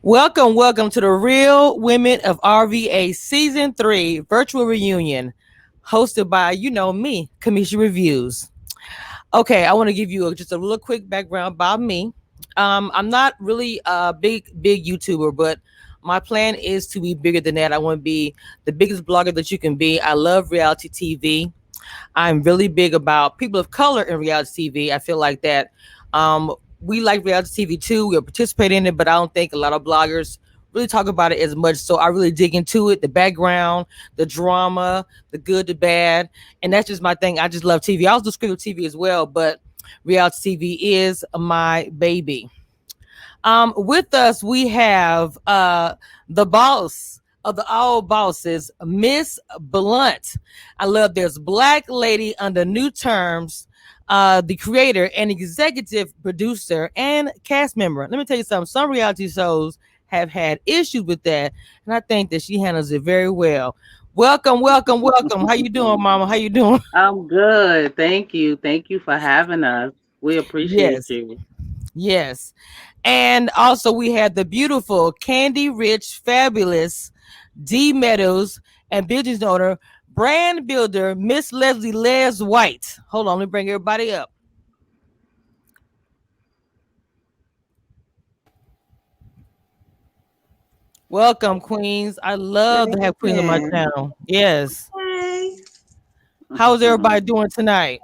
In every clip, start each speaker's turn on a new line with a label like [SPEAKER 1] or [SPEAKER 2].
[SPEAKER 1] Welcome to the Real Women of RVA Season 3 Virtual Reunion, hosted by, me, Cameshiareviews. Okay, I want to give you just a little quick background about me. I'm not really a big YouTuber, but my plan is to be bigger than that. I want to be the biggest blogger that you can be. I love reality TV. I'm really big about people of color in reality TV. I feel like that we like reality TV too. We participate in it, but I don't think a lot of bloggers really talk about it as much. So I really dig into it, the background, the drama, the good, the bad. And that's just my thing. I just love TV. I also do scripted TV as well, but reality TV is my baby. With us, we have the boss of the all bosses, Miss Blunt. I love this Black lady under new terms, the creator and executive producer and cast member. Let me tell you something. Some reality shows have had issues with that, and I think that she handles it very well. Welcome. How you doing, Mama? How you doing?
[SPEAKER 2] I'm good. Thank you. Thank you for having us. We appreciate you.
[SPEAKER 1] Yes. And also we have the beautiful, candy rich, fabulous Dee Meadows and business owner, brand builder, Miss Les White. Hold on, let me bring everybody up. Welcome, Queens. I love to have Queens on my channel. Yes.
[SPEAKER 3] Hey.
[SPEAKER 1] How's everybody doing tonight?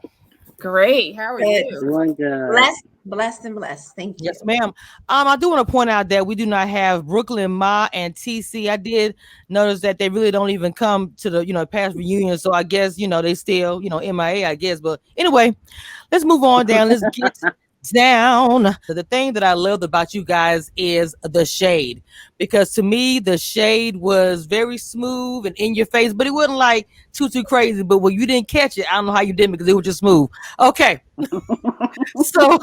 [SPEAKER 4] Great. How are you?
[SPEAKER 2] Doing good.
[SPEAKER 3] Blessed. Thank you.
[SPEAKER 1] Yes, ma'am. I do want to point out that we do not have Brooklyn Ma and TC. I did notice that they really don't even come to the past reunion. So I guess they still MIA. I guess. But anyway, let's move on down. Let's get down. The thing that I loved about you guys is the shade, because to me the shade was very smooth and in your face, but it wasn't like too crazy. But when you didn't catch it, I don't know how you did, because it was just smooth. Okay. So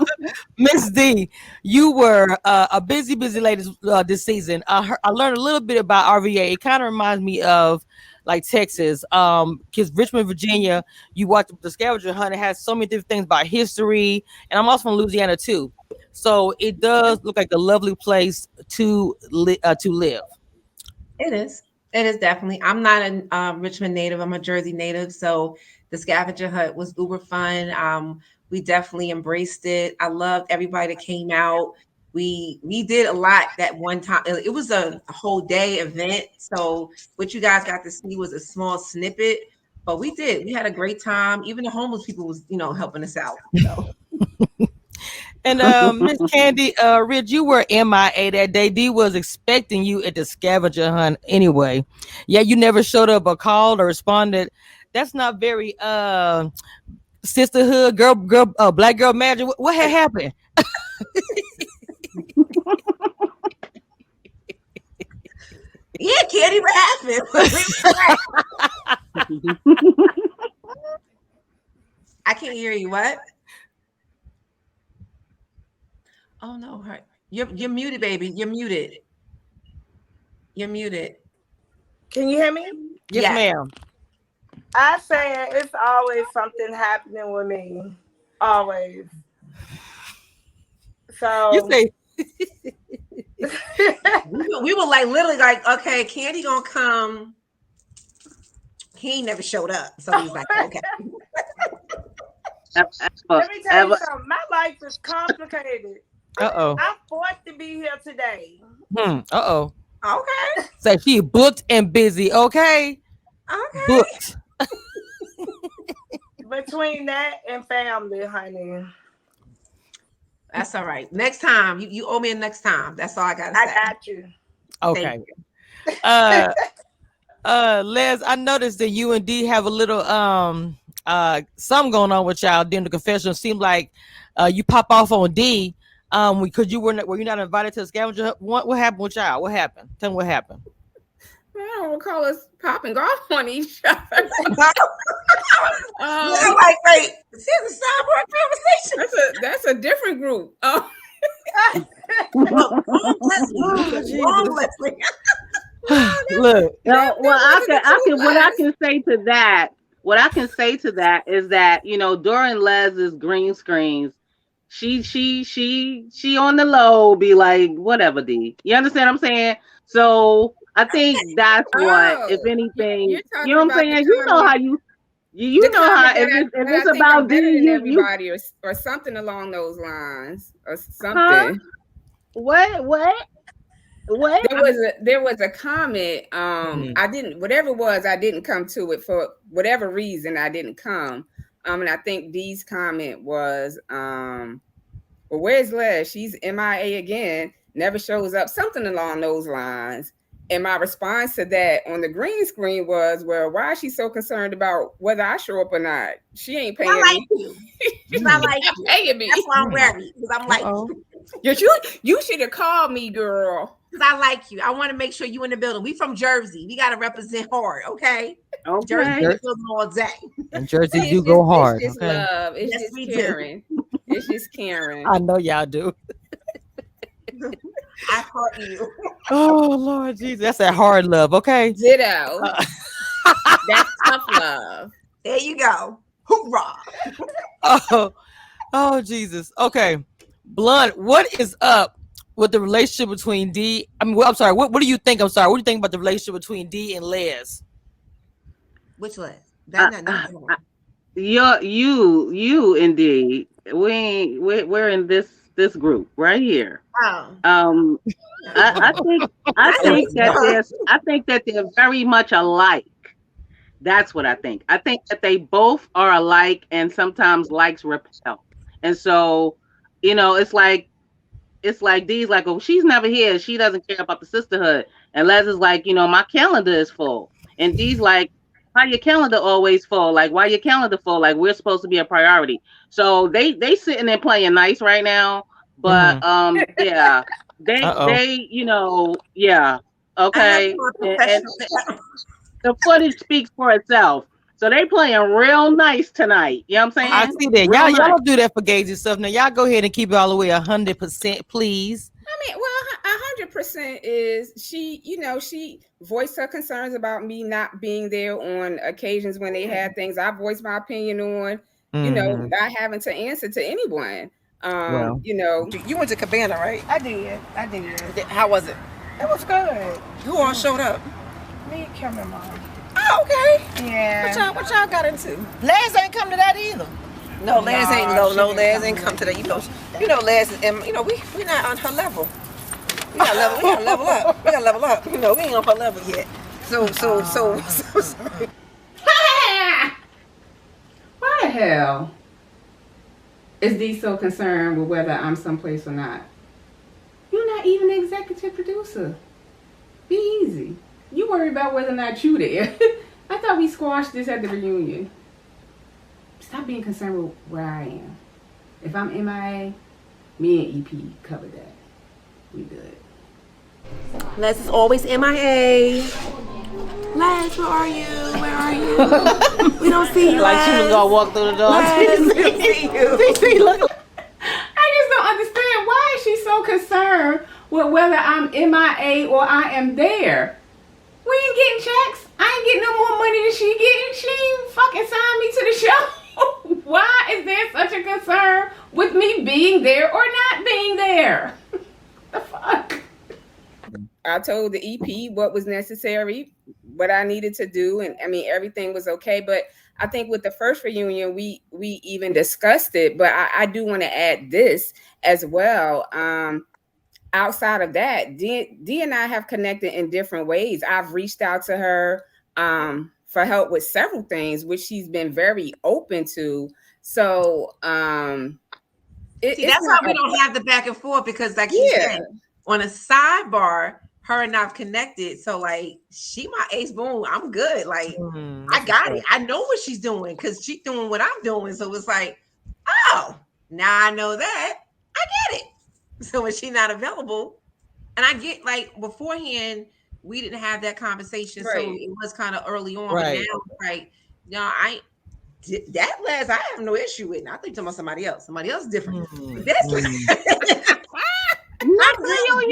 [SPEAKER 1] Miss D, you were a busy lady this season. I learned a little bit about RVA. It kind of reminds me of like Texas, because Richmond, Virginia, you watch the scavenger hunt. It has so many different things about history, and I'm also from Louisiana too. So it does look like a lovely place to live.
[SPEAKER 3] It is definitely. I'm not a Richmond native. I'm a Jersey native. So the scavenger hunt was uber fun. We definitely embraced it. I loved everybody that came out. We did a lot that one time. It was a whole day event. So what you guys got to see was a small snippet, but we had a great time. Even the homeless people was, helping us out. So.
[SPEAKER 1] And Miss Candy, Rich, you were MIA that day. D was expecting you at the scavenger hunt anyway. Yeah, you never showed up or called or responded. That's not very sisterhood, girl, black girl magic. What had happened?
[SPEAKER 3] Yeah, Candy, what happened? I can't hear you. What? Oh no, right. You're muted, baby. You're muted.
[SPEAKER 4] Can you hear me?
[SPEAKER 1] Yes, ma'am.
[SPEAKER 4] I say it's always something happening with me. Always. So
[SPEAKER 1] you say
[SPEAKER 3] we were like literally like, okay, Candy gonna come. He ain't never showed up. So he's like, okay.
[SPEAKER 4] Let me tell you something. My life is complicated.
[SPEAKER 1] I'm
[SPEAKER 4] forced to be here today.
[SPEAKER 3] Okay.
[SPEAKER 1] So she booked and busy. Okay. Booked.
[SPEAKER 4] Between that and family, honey.
[SPEAKER 3] That's all right. Next time, you owe me a next time. That's all I gotta say.
[SPEAKER 4] I got you.
[SPEAKER 1] Okay. Les, I noticed that you and D have a little something going on with y'all during the confessional. It seemed like you pop off on D because were you not invited to the scavenger? What happened with y'all? What happened? Tell me what happened.
[SPEAKER 5] I don't recall us popping off on each other.
[SPEAKER 3] I'm like, wait, this is a sidebar conversation.
[SPEAKER 5] That's a different group.
[SPEAKER 1] Look.
[SPEAKER 2] No, what I can say to that is that during Les's green screens, she on the low be like, whatever, D. You understand what I'm saying? So I think that's what, if
[SPEAKER 5] Oh,
[SPEAKER 2] anything,
[SPEAKER 5] you're
[SPEAKER 2] you know
[SPEAKER 5] talking
[SPEAKER 2] what I'm
[SPEAKER 5] about
[SPEAKER 2] saying? You know how
[SPEAKER 5] the
[SPEAKER 2] you know how
[SPEAKER 5] comment that
[SPEAKER 2] if
[SPEAKER 5] I
[SPEAKER 2] it's
[SPEAKER 5] think I'm
[SPEAKER 2] about D,
[SPEAKER 5] better than
[SPEAKER 2] you
[SPEAKER 5] everybody, or something along those lines, or
[SPEAKER 2] huh?
[SPEAKER 5] something.
[SPEAKER 2] What?
[SPEAKER 5] There was a comment.
[SPEAKER 1] Mhm.
[SPEAKER 5] I didn't, whatever it was, I didn't come to it for whatever reason. I didn't come. And I think Dee's comment was, well, where's Les? She's MIA again. Never shows up. Something along those lines. And my response to that on the green screen was, well, why is she so concerned about whether I show up or not? She ain't paying
[SPEAKER 3] I like
[SPEAKER 5] me.
[SPEAKER 3] you. 'Cause I like
[SPEAKER 5] Not
[SPEAKER 3] you.
[SPEAKER 5] paying me.
[SPEAKER 3] That's why I'm worried. Because I'm like
[SPEAKER 1] Uh-oh.
[SPEAKER 5] You should have called me, girl.
[SPEAKER 3] because I like you. I want to make sure you in the building. We from Jersey. We got to represent hard, okay? Jersey in
[SPEAKER 2] Okay.
[SPEAKER 3] the building all day.
[SPEAKER 1] And Jersey
[SPEAKER 5] It's
[SPEAKER 1] do
[SPEAKER 5] just,
[SPEAKER 1] go hard.
[SPEAKER 5] it's just
[SPEAKER 1] Okay.
[SPEAKER 5] love. It's
[SPEAKER 3] Yes,
[SPEAKER 5] just
[SPEAKER 3] we do.
[SPEAKER 5] caring. It's just caring.
[SPEAKER 1] I know y'all do.
[SPEAKER 3] I caught you.
[SPEAKER 1] Oh Lord Jesus, that's that hard love. Okay.
[SPEAKER 5] Ditto. That's tough love.
[SPEAKER 3] There you go. Hoorah.
[SPEAKER 1] Oh Jesus. Okay. Blunt, what is up with the relationship between D? I mean, well, I'm sorry. What do you think? I'm sorry. What do you think about the relationship between D and Les?
[SPEAKER 3] Which Les?
[SPEAKER 2] Uh,
[SPEAKER 3] That,
[SPEAKER 2] uh,
[SPEAKER 3] no.
[SPEAKER 2] uh, you indeed. We're in this group right here.
[SPEAKER 3] Oh.
[SPEAKER 2] I think that they're very much alike. That's what I think. I think that they both are alike, and sometimes likes repel. And so, it's like Dee's like, oh, she's never here. She doesn't care about the sisterhood. And Les is like, my calendar is full. And Dee's like, why your calendar always full? Like, why your calendar full? Like, we're supposed to be a priority. So they sitting there playing nice right now. But yeah, they yeah, okay. And the footage speaks for itself. So they playing real nice tonight. You know what I'm saying?
[SPEAKER 1] I see that.
[SPEAKER 2] Real
[SPEAKER 1] Y'all
[SPEAKER 2] nice.
[SPEAKER 1] don't do that for Gage and stuff. Now y'all go ahead and keep it all the way 100%, please.
[SPEAKER 5] I mean, well, 100% is she voiced her concerns about me not being there on occasions when they had things I voiced my opinion on, not having to answer to anyone.
[SPEAKER 1] Well.
[SPEAKER 6] You went to Cabana, right?
[SPEAKER 4] I did.
[SPEAKER 6] How was it?
[SPEAKER 4] It was good.
[SPEAKER 6] Who all showed up?
[SPEAKER 4] Me and Kim and Mom.
[SPEAKER 6] Oh, okay.
[SPEAKER 4] Yeah.
[SPEAKER 6] What y'all got into?
[SPEAKER 4] Les ain't come to that either.
[SPEAKER 6] No, Les ain't.
[SPEAKER 4] No,
[SPEAKER 6] No,
[SPEAKER 4] she
[SPEAKER 6] Les
[SPEAKER 4] didn't
[SPEAKER 6] ain't
[SPEAKER 4] come
[SPEAKER 6] come to that. Les is. We not on her level. We gotta level up. We gotta level up. We ain't on her level yet. So sorry.
[SPEAKER 5] Why the hell is Dee so concerned with whether I'm someplace or not? You're not even the executive producer. Be easy. You worry about whether or not you there. I thought we squashed this at the reunion. Stop being concerned with where I am. If I'm MIA, me and EP covered that. We good.
[SPEAKER 3] Les is always MIA. Les, where are you? Where are you? We don't see you.
[SPEAKER 1] Like she was gonna walk through the door.
[SPEAKER 3] Les, we don't see you.
[SPEAKER 5] I just don't understand, why is she so concerned with whether I'm MIA or I am there? We ain't getting checks. I ain't getting no more money than she getting. She ain't fucking signed me to the show. Why is there such a concern with me being there or not being there? The fuck? I told the EP what was necessary, what I needed to do, and I mean everything was okay. But I think with the first reunion, we even discussed it. But I do want to add this as well. Outside of that, Dee and I have connected in different ways. I've reached out to her for help with several things, which she's been very open to. So
[SPEAKER 3] that's why we don't have the back and forth, because like you said, on a sidebar, her and I've connected. So like she my ace, boom, I'm good. Like I got it. I know what she's doing because she's doing what I'm doing. So it's like, oh, now I know that. I get it. So when she's not available, and I get like beforehand, we didn't have that conversation. Right. So it was kind of early on. Right. But now, like, that Les, I have no issue with. I think talking about somebody else. Somebody else different. That's not real.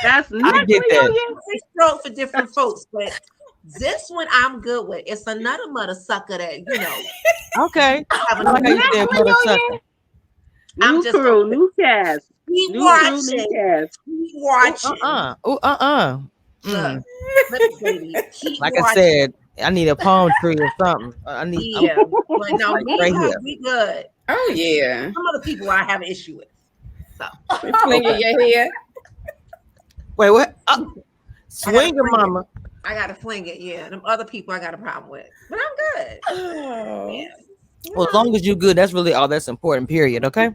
[SPEAKER 2] That's not real.
[SPEAKER 3] It's stroke for different folks, but this one I'm good with. It's another mother sucker that
[SPEAKER 1] Okay.
[SPEAKER 2] New
[SPEAKER 3] just
[SPEAKER 2] crew,
[SPEAKER 3] gonna
[SPEAKER 2] new cast.
[SPEAKER 3] keep
[SPEAKER 2] New crew, new
[SPEAKER 3] watching.
[SPEAKER 2] cast.
[SPEAKER 3] Keep watching. Look,
[SPEAKER 1] Mm.
[SPEAKER 3] look, baby, keep
[SPEAKER 1] Like I
[SPEAKER 3] watching.
[SPEAKER 1] said, I need a palm tree or something. I'm
[SPEAKER 3] Yeah, but no,
[SPEAKER 1] like
[SPEAKER 3] me
[SPEAKER 1] right
[SPEAKER 3] and her,
[SPEAKER 1] here.
[SPEAKER 3] we good.
[SPEAKER 5] Oh yeah.
[SPEAKER 3] Some other people I have an issue with. So
[SPEAKER 5] Flinging your hair.
[SPEAKER 1] Wait, what?
[SPEAKER 3] I gotta
[SPEAKER 1] Swinger
[SPEAKER 3] fling it.
[SPEAKER 1] mama.
[SPEAKER 3] I gotta fling it. Yeah, them other people I got a problem with, but I'm good.
[SPEAKER 5] Oh.
[SPEAKER 3] Yeah.
[SPEAKER 1] Well, as long as you good, that's really all that's important. Period. Okay.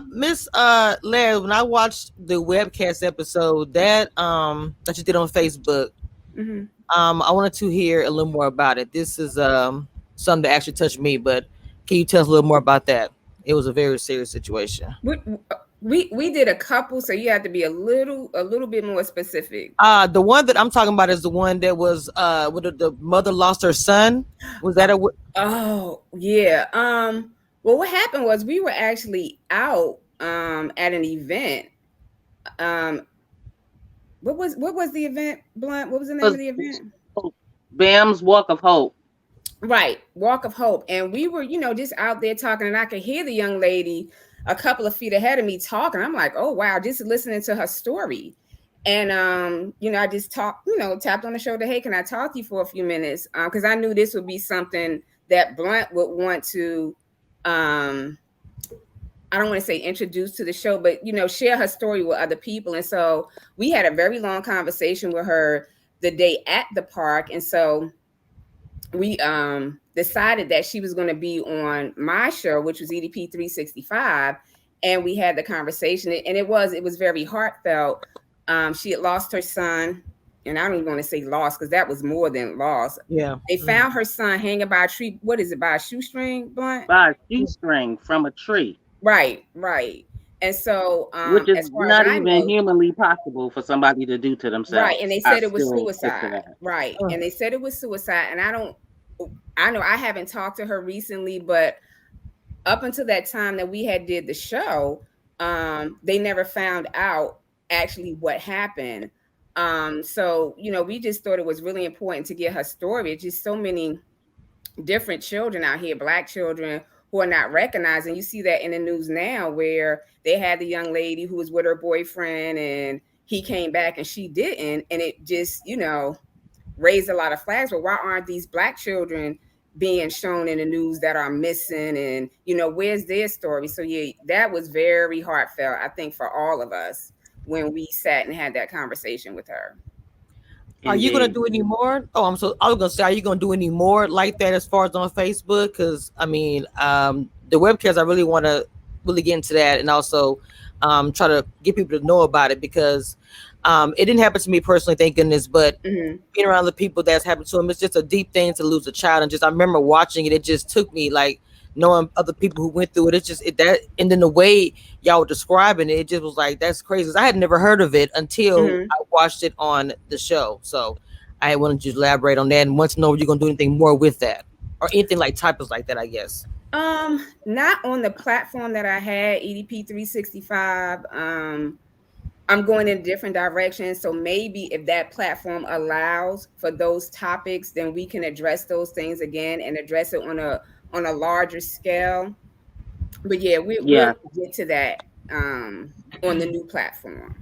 [SPEAKER 1] Miss Les, when I watched the webcast episode that you did on Facebook,
[SPEAKER 5] Mm-hmm.
[SPEAKER 1] I wanted to hear a little more about it. This is something that actually touched me, but can you tell us a little more about that? It was a very serious situation.
[SPEAKER 5] We did a couple, so you have to be a little bit more specific.
[SPEAKER 1] The one that I'm talking about is the one that was with the mother lost her son. Was that a?
[SPEAKER 5] Oh yeah. Well, what happened was we were actually out at an event. What was the event, Blunt? What was the name of the event?
[SPEAKER 2] Bam's Walk of Hope.
[SPEAKER 5] Right, Walk of Hope. And we were, just out there talking, and I could hear the young lady a couple of feet ahead of me talking. I'm like, oh wow, just listening to her story. And I just tapped on the shoulder, hey, can I talk to you for a few minutes? Because I knew this would be something that Blunt would want to I don't want to say introduce to the show, but share her story with other people. And so we had a very long conversation with her the day at the park. And so we decided that she was going to be on my show, which was EDP 365. And we had the conversation, and it was very heartfelt. She had lost her son, and I don't even want to say lost because that was more than lost.
[SPEAKER 1] Yeah.
[SPEAKER 5] They found her son hanging by a tree. What is it, by a shoestring, Blunt?
[SPEAKER 2] By a shoestring from a tree.
[SPEAKER 5] Right. And so,
[SPEAKER 2] which is not even humanly possible for somebody to do to themselves.
[SPEAKER 5] Right. And they said it was suicide. Right. And they said it was suicide. And I know I haven't talked to her recently, but up until that time that we had did the show, they never found out actually what happened. So, we just thought it was really important to get her story. It's just so many different children out here, Black children, who are not recognized. And you see that in the news now, where they had the young lady who was with her boyfriend and he came back and she didn't. And it just, raised a lot of flags. But why aren't these Black children being shown in the news that are missing? And, where's their story? So yeah, that was very heartfelt, I think, for all of us when we sat and had that conversation with her.
[SPEAKER 1] Are you going to do any more? I was going to say, are you going to do any more like that as far as on Facebook? Because, the webcast, I really want to really get into that and also try to get people to know about it, because it didn't happen to me personally, thank goodness, but being around the people that's happened to them, it's just a deep thing to lose a child. And I remember watching it, it just took me, like, knowing other people who went through it, and then the way y'all were describing it just was like, that's crazy. I had never heard of it until I watched it on the show. So I wanted you to elaborate on that and want to know if you're going to do anything more with that or anything like types like that, I guess.
[SPEAKER 5] Not on the platform that I had, EDP 365. I'm going in a different direction. So maybe if that platform allows for those topics, then we can address those things again and address it on a larger scale. But yeah, we'll get to that on the new platform.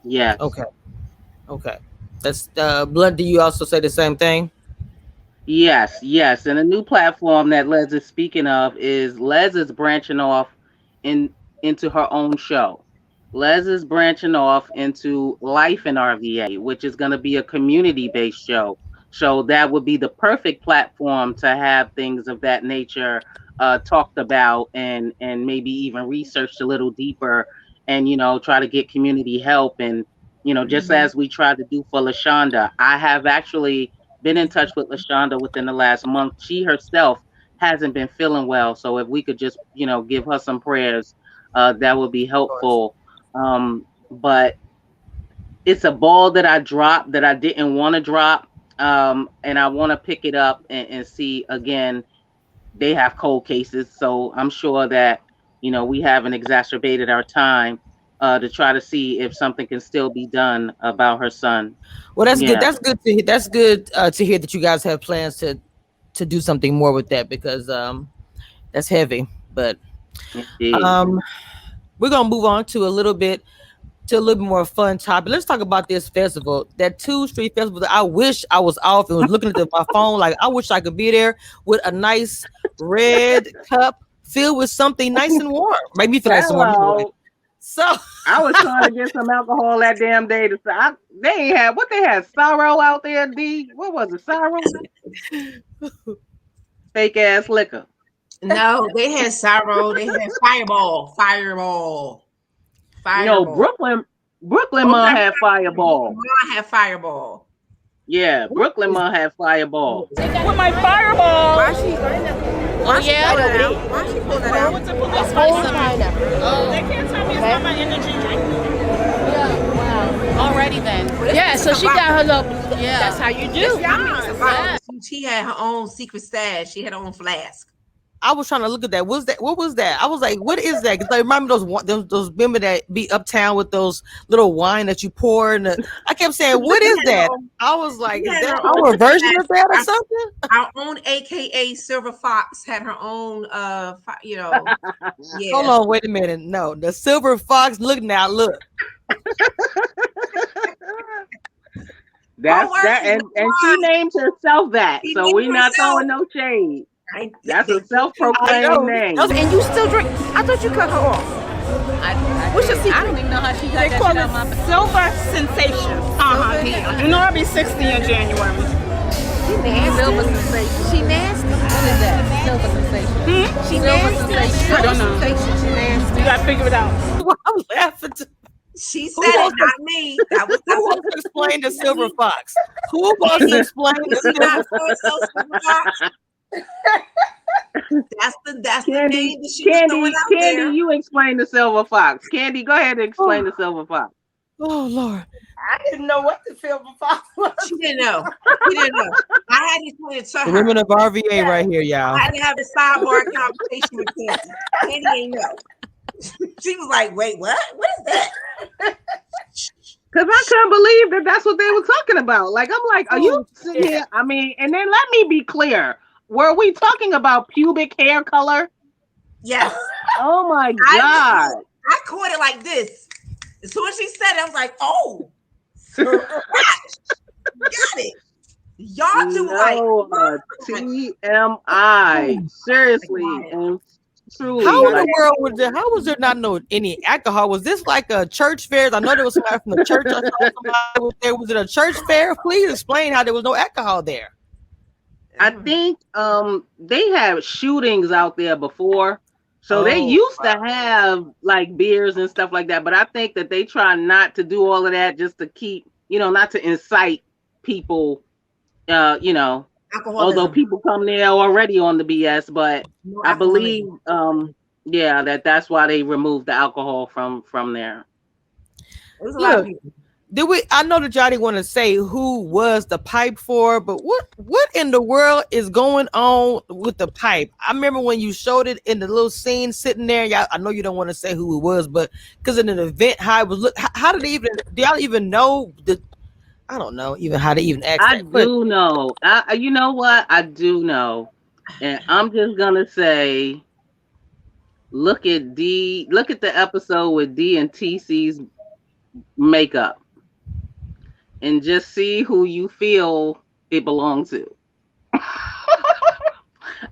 [SPEAKER 2] Yeah.
[SPEAKER 1] Okay. That's Blood. Do you also say the same thing?
[SPEAKER 2] Yes. And the new platform that Les is speaking of is Les is branching off into her own show. Les is branching off into Life in RVA, which is going to be a community-based show. So that would be the perfect platform to have things of that nature talked about and maybe even researched a little deeper and, try to get community help. And, just as we tried to do for LaShonda, I have actually been in touch with LaShonda within the last month. She herself hasn't been feeling well. So if we could just, give her some prayers, that would be helpful. But it's a ball that I dropped that I didn't want to drop. And I want to pick it up and see again. They have cold cases, so I'm sure that we haven't exacerbated our time to try to see if something can still be done about her son.
[SPEAKER 1] Well, that's good. That's good to hear. That's good to hear that you guys have plans to do something more with that, because that's heavy. But
[SPEAKER 2] Indeed.
[SPEAKER 1] We're gonna move on to a little bit more fun topic. Let's talk about this festival, that 2 Street Festival. That I wish I was off and was looking at my phone. Like, I wish I could be there with a nice red cup filled with something nice and warm. Make me feel like someone. Anyway. So
[SPEAKER 2] I was trying to get some alcohol that damn day. They ain't had what they had. Sorrow out there, D. What was it? Sorrow? Fake ass liquor.
[SPEAKER 3] No, they had Sorrow. They had Fireball.
[SPEAKER 2] No, Brooklyn Mom had Fireball.
[SPEAKER 3] Mom had Fireball.
[SPEAKER 2] Yeah, Brooklyn Mom had Fireball.
[SPEAKER 4] With my Fireball.
[SPEAKER 6] Why she pull that out?
[SPEAKER 4] It's pineapple. They can't tell me it's not my energy drink.
[SPEAKER 7] Already then.
[SPEAKER 4] Yeah, so she got her little.
[SPEAKER 7] Yeah.
[SPEAKER 4] That's how you do.
[SPEAKER 3] She had her own secret stash. She had her own flask.
[SPEAKER 1] I was trying to look at that. What was that? I was like, what is that? Because I remember those women that be uptown with those little wine that you pour. And I kept saying, what is that? I was like, is that our version of that or something?
[SPEAKER 3] Our own AKA Silver Fox had her own, Yeah.
[SPEAKER 1] Hold on, wait a minute. No, the Silver Fox. Look now, look.
[SPEAKER 2] That's that, and she named herself that. So we're not throwing no shade. That's a self-proclaimed name.
[SPEAKER 6] And you still drink? I thought you cut her off. What's your secret?
[SPEAKER 7] I don't even know how she got
[SPEAKER 4] They
[SPEAKER 7] that
[SPEAKER 4] call
[SPEAKER 7] shit
[SPEAKER 4] it
[SPEAKER 7] out my
[SPEAKER 4] Silver Sensation. You know I'll be 60 in January.
[SPEAKER 7] Silver sensation.
[SPEAKER 6] She nasty.
[SPEAKER 7] What is that? Silver sensation.
[SPEAKER 6] She
[SPEAKER 7] Silver
[SPEAKER 6] nasty.
[SPEAKER 7] sensation.
[SPEAKER 4] I don't know.
[SPEAKER 6] She nasty.
[SPEAKER 4] You gotta figure it out.
[SPEAKER 1] I'm laughing.
[SPEAKER 3] She said it, not me. That was
[SPEAKER 1] Who wants to explain the Silver Fox? Who wants to explain the Silver
[SPEAKER 3] Fox? That's the
[SPEAKER 2] Candy,
[SPEAKER 3] name that she was throwing out there.
[SPEAKER 2] Candy, you explain the Silver Fox. Candy, go ahead and explain the Silver Fox.
[SPEAKER 1] Oh Lord,
[SPEAKER 4] I didn't know what the Silver Fox was.
[SPEAKER 3] She didn't know. I had to explain it to
[SPEAKER 1] the
[SPEAKER 3] her.
[SPEAKER 1] women of RVA right here, y'all.
[SPEAKER 3] I had to have a sidebar conversation with Candy. Candy ain't know. She was like, "Wait, what? What is that?"
[SPEAKER 2] Because I couldn't believe that's what they were talking about. Like, I'm like, are you sitting here? I mean, and then let me be clear. Were we talking about pubic hair color?
[SPEAKER 3] Yes.
[SPEAKER 2] Oh my God.
[SPEAKER 3] I caught it like this. As soon as she said it, I was like, oh, got it. Y'all do
[SPEAKER 2] TMI. Seriously. And truly.
[SPEAKER 1] How in the world how was there not any alcohol? Was this like a church fair? I know there was somebody from the church. I saw somebody was there. Was it a church fair? Please explain how there was no alcohol there.
[SPEAKER 2] I think they have shootings out there before. So they used to have like beers and stuff like that. But I think that they try not to do all of that just to keep, not to incite people,
[SPEAKER 3] Alcoholism.
[SPEAKER 2] Although people come there already on the BS. But I believe, that's why they removed the alcohol from there.
[SPEAKER 3] There's a lot of people.
[SPEAKER 1] I know that y'all didn't want to say who was the pipe for, but what in the world is going on with the pipe? I remember when you showed it in the little scene sitting there. Y'all, I know you don't want to say who it was, but because in an event, how it was look, how did do y'all even know I don't know even how to even ask.
[SPEAKER 2] I do know. You know what? I do know, and I'm just gonna say, look at the episode with D and TC's makeup. And just see who you feel it belongs to.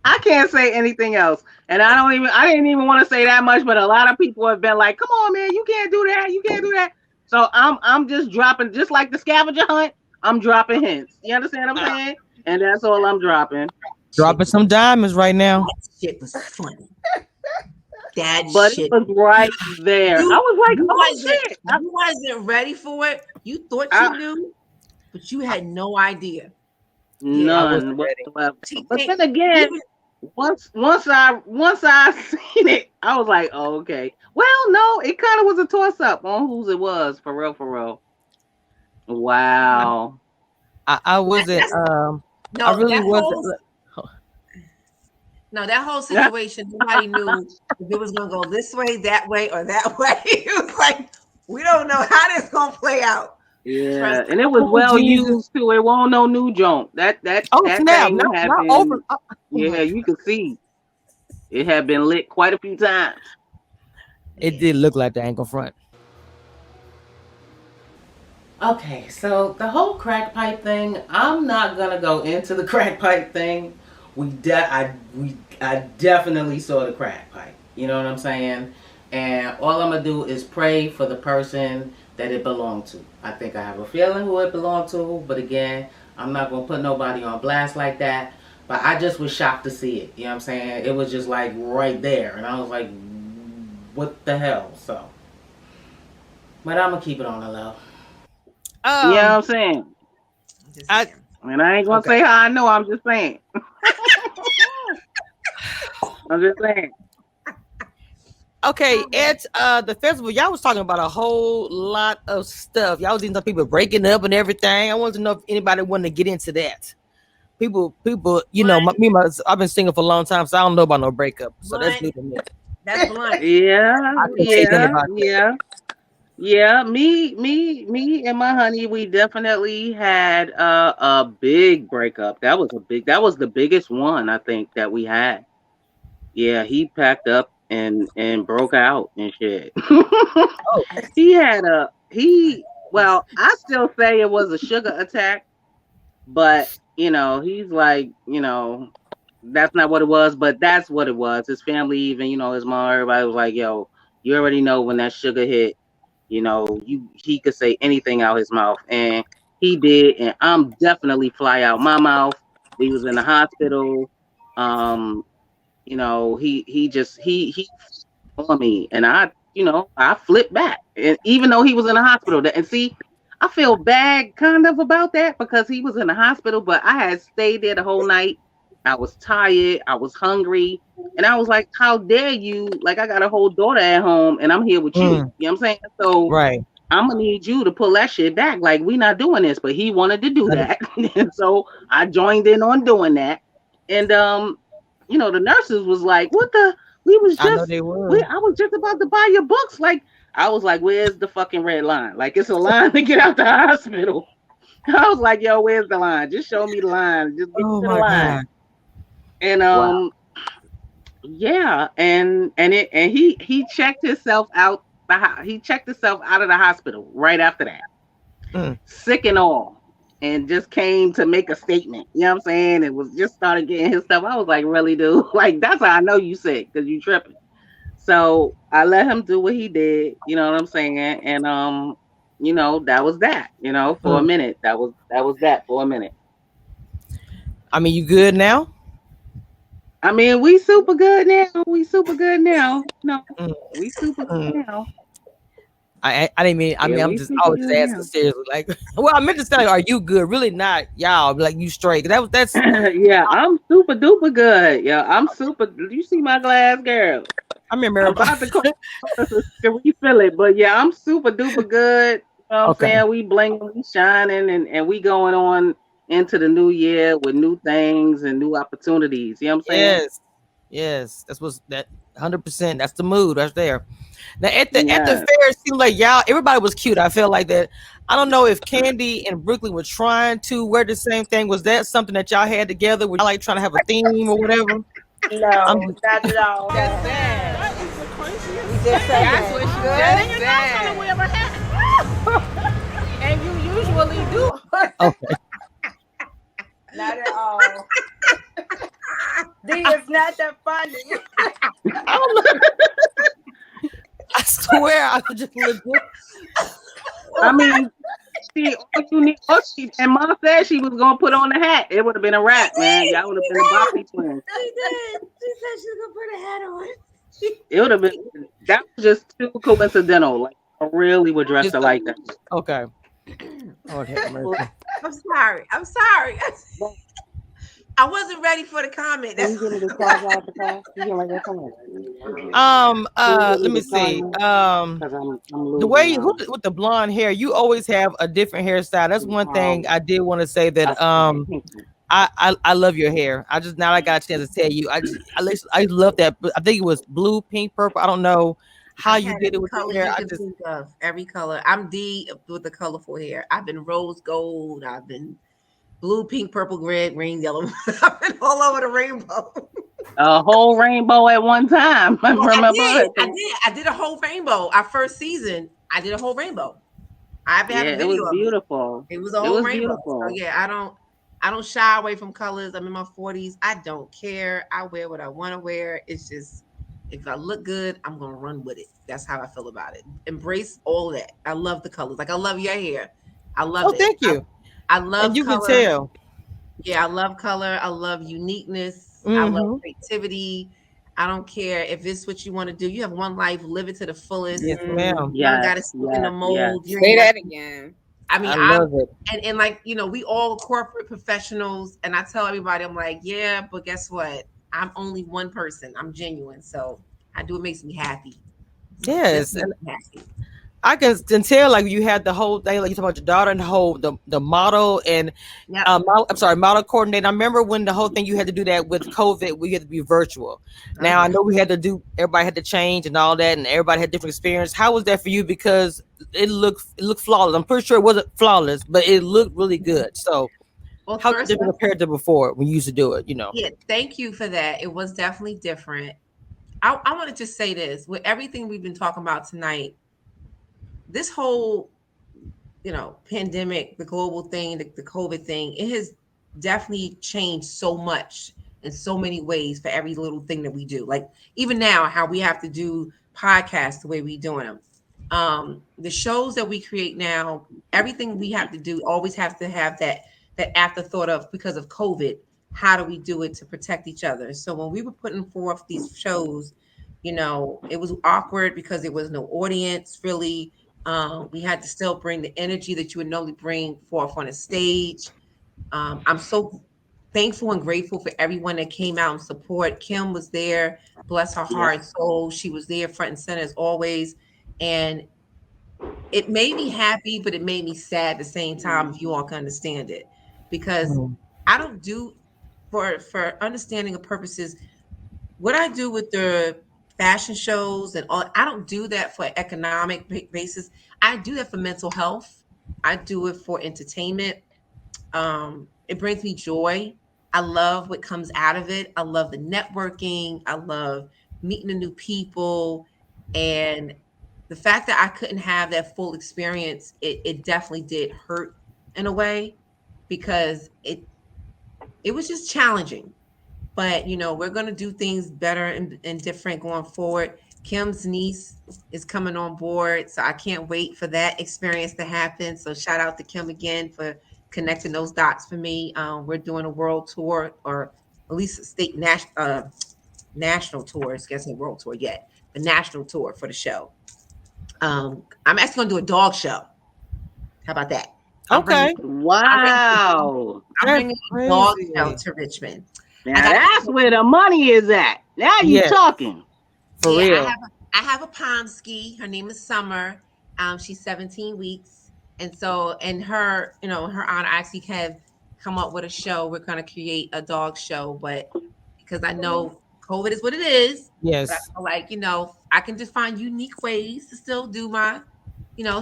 [SPEAKER 2] I can't say anything else. And I didn't even want to say that much, but a lot of people have been like, come on, man, you can't do that. You can't do that. So I'm just dropping, just like the scavenger hunt, I'm dropping hints. You understand what I'm saying? And that's all I'm dropping.
[SPEAKER 1] Dropping some diamonds right now.
[SPEAKER 3] That shit was funny.
[SPEAKER 2] It was right there. I was like, shit.
[SPEAKER 3] You wasn't ready for it. You thought you knew, but you had no idea.
[SPEAKER 2] None whatsoever. But then again, once I seen it, I was like, oh, okay. Well, no, it kind of was a toss up on whose it was, for real. Wow.
[SPEAKER 1] I wasn't. I really wasn't.
[SPEAKER 3] No, that whole situation, nobody knew if it was going to go this way, that way, or that way. It was like, we don't know how this going to play out.
[SPEAKER 2] Yeah, and it was well used too. It won't no new joint. That
[SPEAKER 1] snap! Not over.
[SPEAKER 2] Yeah, you can see. It had been lit quite a few times.
[SPEAKER 1] It did look like the ankle front.
[SPEAKER 8] Okay, so the whole crack pipe thing, I'm not gonna go into the crack pipe thing. I definitely saw the crack pipe. You know what I'm saying? And all I'm gonna do is pray for the person that it belonged to. I think I have a feeling who it belonged to, but again, I'm not gonna put nobody on blast like that. But I just was shocked to see it. You know what I'm saying? It was just like right there, and I was like, what the hell? So, but I'm gonna keep it on the low.
[SPEAKER 2] You know what I'm saying?
[SPEAKER 1] I
[SPEAKER 2] ain't gonna say how I know. I'm just saying. I'm just saying.
[SPEAKER 1] Okay, at the festival, y'all was talking about a whole lot of stuff. Y'all was even people breaking up and everything. I wanted to know if anybody wanted to get into that. People, you know, I've been single for a long time, so I don't know about no breakup. So that's new to me.
[SPEAKER 3] That's blunt.
[SPEAKER 2] Yeah. Me and my honey, we definitely had a big breakup. That was the biggest one I think that we had. Yeah, he packed up and broke out and shit. Well, I still say it was a sugar attack, but he's like, that's not what it was, but that's what it was. His family, even, his mom, everybody was like, yo, you already know when that sugar hit, he could say anything out his mouth, and he did, and I'm definitely fly out my mouth. We was in the hospital. He on me, and I flipped back, and even though he was in the hospital, and see, I feel bad kind of about that because he was in the hospital, but I had stayed there the whole night. I was tired, I was hungry, and I was like, how dare you? Like, I got a whole daughter at home and I'm here with you. You know what I'm saying? So
[SPEAKER 1] right.
[SPEAKER 2] I'm gonna need you to pull that shit back. Like, we not doing this, but he wanted to do that. And so I joined in on doing that. And the nurses was like, what the I was just about to buy your books. Like, I was like, where's the fucking red line? Like, it's a line to get out the hospital. I was like, yo, where's the line? Just show me the line. Just get to the line. God. And yeah, and he checked himself out. He checked himself out of the hospital right after that, sick and all, and just came to make a statement. You know what I'm saying? It was just started getting his stuff. I was like, really, dude? Like, that's how I know you sick, because you tripping. So I let him do what he did. You know what I'm saying? And that was that. For a minute, that was that for a minute.
[SPEAKER 1] I mean, you good now?
[SPEAKER 2] I mean, we super good now. No, we super good now.
[SPEAKER 1] I didn't mean. I was just asking seriously. Like, well, I meant to say, are you good? Really not, y'all. Like, you straight. That's.
[SPEAKER 2] Yeah, I'm super duper good. Yeah, I'm super. You see my glass, girl?
[SPEAKER 1] I remember.
[SPEAKER 2] I'm about to refill it, but yeah, I'm super duper good. You know what I'm saying? We blinging, we shining, and we going on into the new year with new things and new opportunities. You know what I'm saying?
[SPEAKER 1] Yes. That's what's that 100%. That's the mood right there. Now at the fair, it seemed like everybody was cute. I felt like that. I don't know if Candy and Brooklyn were trying to wear the same thing. Was that something that y'all had together? Were y'all like trying to have a theme or whatever?
[SPEAKER 4] No, not at all.
[SPEAKER 6] That's sad.
[SPEAKER 7] That is the craziest.
[SPEAKER 6] That's what she
[SPEAKER 7] Then
[SPEAKER 6] does.
[SPEAKER 7] you know something we ever had. And you usually do.
[SPEAKER 1] Okay.
[SPEAKER 4] Not at all. Dee, it's not that funny.
[SPEAKER 1] I swear, I was just legit.
[SPEAKER 2] I mean, and Mom said she was gonna put on the hat. It would have been a wrap, man. Y'all would have been the Boppy twins.
[SPEAKER 3] She did. She said she was gonna put a hat on.
[SPEAKER 2] It would have been. That was just too coincidental. Like, I really would dress her like that.
[SPEAKER 1] Okay. Oh, have mercy.
[SPEAKER 3] I'm sorry. I wasn't ready for the comment.
[SPEAKER 1] Let me see. The way with the blonde hair, you always have a different hairstyle. That's one thing I did want to say that I love your hair. I got a chance to tell you. I love that. I think it was blue, pink, purple. I don't know how you did it with your hair.
[SPEAKER 3] I just think of every color. I'm Dee with the colorful hair. I've been rose gold. I've been blue, pink, purple, red, green, yellow. I've been all over the rainbow.
[SPEAKER 2] A whole rainbow at one time. I
[SPEAKER 3] Well,
[SPEAKER 2] remember.
[SPEAKER 3] I did a whole rainbow. Our first season, I did a whole rainbow. I have
[SPEAKER 2] Yeah,
[SPEAKER 3] a
[SPEAKER 2] it
[SPEAKER 3] video
[SPEAKER 2] was
[SPEAKER 3] of it.
[SPEAKER 2] beautiful.
[SPEAKER 3] It was a
[SPEAKER 2] It
[SPEAKER 3] whole
[SPEAKER 2] was
[SPEAKER 3] rainbow.
[SPEAKER 2] beautiful.
[SPEAKER 3] So yeah, I don't shy away from colors. I'm in my 40s. I don't care. I wear what I want to wear. It's just if I look good, I'm gonna run with it. That's how I feel about it. Embrace all that. I love the colors. Like I love your hair. I love
[SPEAKER 1] Oh,
[SPEAKER 3] it.
[SPEAKER 1] thank you.
[SPEAKER 3] I
[SPEAKER 1] And
[SPEAKER 3] love
[SPEAKER 1] you can
[SPEAKER 3] color.
[SPEAKER 1] tell.
[SPEAKER 3] Yeah, I love color. I love uniqueness. I love
[SPEAKER 1] Mm-hmm.
[SPEAKER 3] creativity. I don't care if it's what you want to do. You have one life, live it to the fullest.
[SPEAKER 1] Yes, ma'am.
[SPEAKER 3] You don't got to
[SPEAKER 2] Yes,
[SPEAKER 3] stick in the
[SPEAKER 2] yes.
[SPEAKER 3] mold. You
[SPEAKER 6] Say
[SPEAKER 3] ain't got
[SPEAKER 6] that
[SPEAKER 3] to,
[SPEAKER 6] again.
[SPEAKER 3] I mean,
[SPEAKER 1] I love it.
[SPEAKER 3] and like, we all corporate professionals. And I tell everybody, I'm like, yeah, but guess what? I'm only one person. I'm genuine. So I do what makes me happy. So
[SPEAKER 1] Yes,
[SPEAKER 3] this
[SPEAKER 1] and
[SPEAKER 3] makes me happy.
[SPEAKER 1] I can tell like you had the whole thing, like you talk about your daughter and the model and
[SPEAKER 3] Yep.
[SPEAKER 1] model coordinator. I remember when the whole thing you had to do that with COVID, we had to be virtual. Now I
[SPEAKER 3] Okay.
[SPEAKER 1] know everybody had to change and all that, and everybody had different experience. How was that for you? Because it looked flawless. I'm pretty sure it wasn't flawless, but it looked really good. So
[SPEAKER 3] Well,
[SPEAKER 1] how
[SPEAKER 3] first,
[SPEAKER 1] different compared to before when you used to do it?
[SPEAKER 3] yeah, thank you for that. It was definitely different. I want to just say this with everything we've been talking about tonight, this whole, pandemic, the global thing, the COVID thing, it has definitely changed so much in so many ways for every little thing that we do. Like even now, how we have to do podcasts the way we doing them. The shows that we create now, everything we have to do always has to have that afterthought of because of COVID, how do we do it to protect each other? So when we were putting forth these shows, it was awkward because there was no audience really. We had to still bring the energy that you would normally bring forth on a stage. I'm so thankful and grateful for everyone that came out and support. Kim was there, bless her
[SPEAKER 2] Yes.
[SPEAKER 3] heart and soul. She was there front and center as always. And it made me happy, but it made me sad at the same time, if you all can understand it. Because I don't do for understanding of purposes, what I do with the fashion shows and all, I don't do that for economic basis. I do that for mental health. I do it for entertainment. It brings me joy. I love what comes out of it. I love the networking. I love meeting the new people. And the fact that I couldn't have that full experience, it definitely did hurt in a way because it was just challenging. But we're gonna do things better and different going forward. Kim's niece is coming on board, so I can't wait for that experience to happen. So shout out to Kim again for connecting those dots for me. We're doing a world tour, or at least a state national tour. I guess not world tour yet, the national tour for the show. I'm actually gonna do a dog show. How about that?
[SPEAKER 1] Okay.
[SPEAKER 2] Wow.
[SPEAKER 3] I'm bringing a dog show to Richmond.
[SPEAKER 2] Now that's where the money is at. Now you talking.
[SPEAKER 1] For real.
[SPEAKER 3] I have a Pomsky. Her name is Summer. She's 17 weeks. And so in her, her honor, I actually have come up with a show. We're going to create a dog show, but because I know COVID is what it is.
[SPEAKER 1] Yes.
[SPEAKER 3] But I feel like, I can just find unique ways to still do my,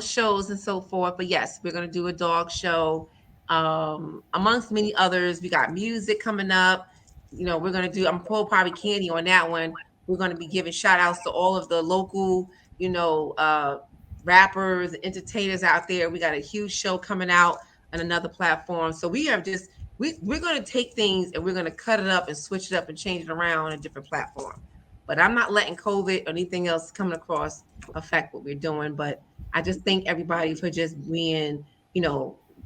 [SPEAKER 3] shows and so forth. But yes, we're going to do a dog show. Amongst many others, we got music coming up. We're going to do, I'm probably Candy on that one. We're going to be giving shout outs to all of the local, rappers, entertainers out there. We got a huge show coming out on another platform. So we are just, we're going to take things and we're going to cut it up and switch it up and change it around on a different platform. But I'm not letting COVID or anything else coming across affect what we're doing. But I just thank everybody for just being,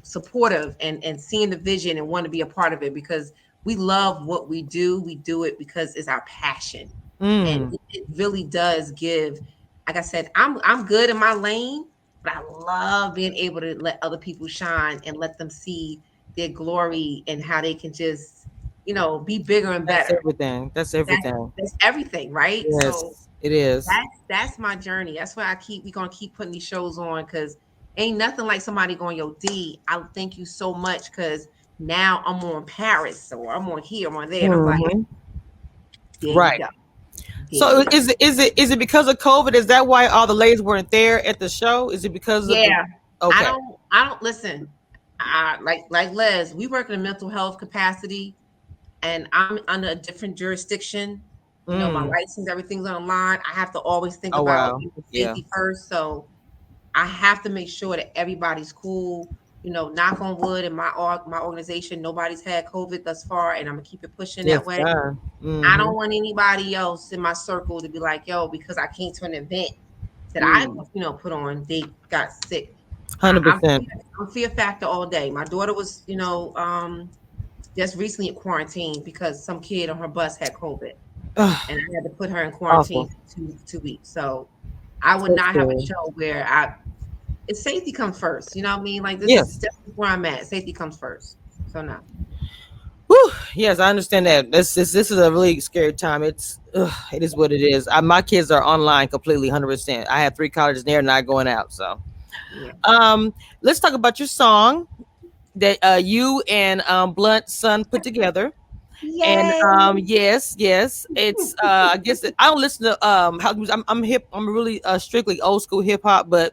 [SPEAKER 3] supportive and seeing the vision and want to be a part of it, because we love what we do. We do it because it's our passion. And it really does give, like I said, I'm good in my lane, but I love being able to let other people shine and let them see their glory and how they can just, be bigger and better.
[SPEAKER 1] That's everything.
[SPEAKER 3] That's everything, right?
[SPEAKER 1] Yes,
[SPEAKER 3] so
[SPEAKER 1] it is.
[SPEAKER 3] That's my journey. That's why we're gonna keep putting these shows on, because ain't nothing like somebody going, yo, Dee, I thank you so much, because now I'm on Paris, or I'm on here, I'm on there. And I'm like,
[SPEAKER 1] right. So is it because of COVID? Is that why all the ladies weren't there at the show? Is it because of
[SPEAKER 3] okay.
[SPEAKER 1] I
[SPEAKER 3] don't listen. like Les, we work in a mental health capacity, and I'm under a different jurisdiction. You know, my license, everything's online. I have to always think
[SPEAKER 1] Oh
[SPEAKER 3] about
[SPEAKER 1] wow.
[SPEAKER 3] safety first. So I have to make sure that everybody's cool. You know, knock on wood, in my organization, nobody's had COVID thus far, and I'm gonna keep it pushing
[SPEAKER 1] Yes,
[SPEAKER 3] that way.
[SPEAKER 1] sir.
[SPEAKER 3] I don't want anybody else in my circle to be like, yo, because I came to an event that I, put on, they got sick.
[SPEAKER 1] 100%.
[SPEAKER 3] I'm fear factor all day. My daughter was, just recently quarantined because some kid on her bus had COVID, and I had to put her in quarantine for 2 weeks. So I would not have a show where it's safety comes first. You know what I mean? Like this is where I'm at. Safety comes first. So no.
[SPEAKER 1] Whew, yes, I understand that. This is a really scary time. It is what it is. My kids are online completely, 100%. I have 3 colleges there, not going out. So, let's talk about your song that you and Blunt Son put together.
[SPEAKER 3] Yay.
[SPEAKER 1] And yes, it's I guess I don't listen to house music. I'm hip. I'm really strictly old school hip hop, but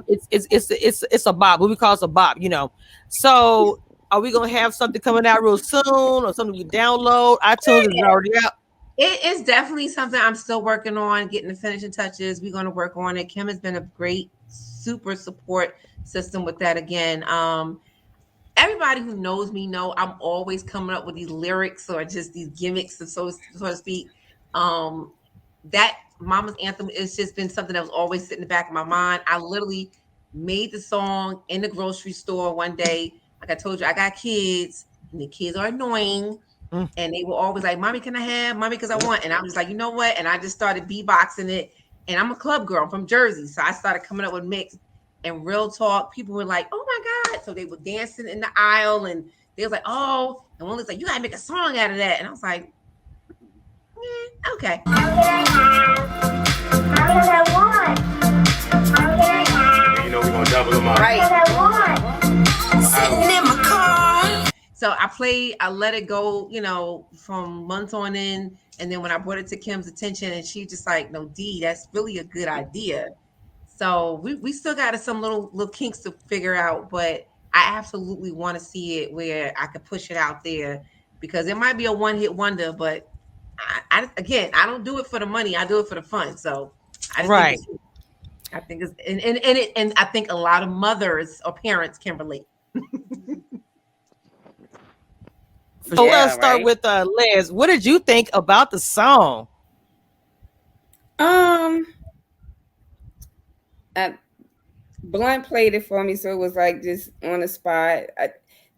[SPEAKER 1] it's a bop. What we call it a bop, you know. So are we gonna have something coming out real soon, or something you download? iTunes is already out.
[SPEAKER 3] It is definitely something I'm still working on, getting the finishing touches. We're gonna work on it. Kim has been a great, super support system with that again. Everybody who knows me know I'm always coming up with these lyrics or just these gimmicks, so to speak. That Mama's Anthem has just been something that was always sitting in the back of my mind. I literally made the song in the grocery store one day. Like I told you, I got kids, and the kids are annoying. And they were always like, Mommy, can I have? Mommy, because I want. And I was like, you know what? And I just started beatboxing it. And I'm a club girl. I'm from Jersey. So I started coming up with mix. And real talk, people were like, oh my God. So they were dancing in the aisle. And they was like, oh. And one was like, you got to make a song out of that. And I was like, yeah, okay.
[SPEAKER 9] You know we're going to double them up.
[SPEAKER 3] Right. Sitting in my car. So I let it go, from months on end. And then when I brought it to Kim's attention, and she just like, no, Dee, that's really a good idea. So we still got some little kinks to figure out, but I absolutely want to see it where I could push it out there, because it might be a one-hit wonder, but I don't do it for the money. I do it for the fun. So I think it's and I think a lot of mothers or parents can relate.
[SPEAKER 1] So let's start with Les. What did you think about the song?
[SPEAKER 5] Blunt played it for me, so it was like just on the spot.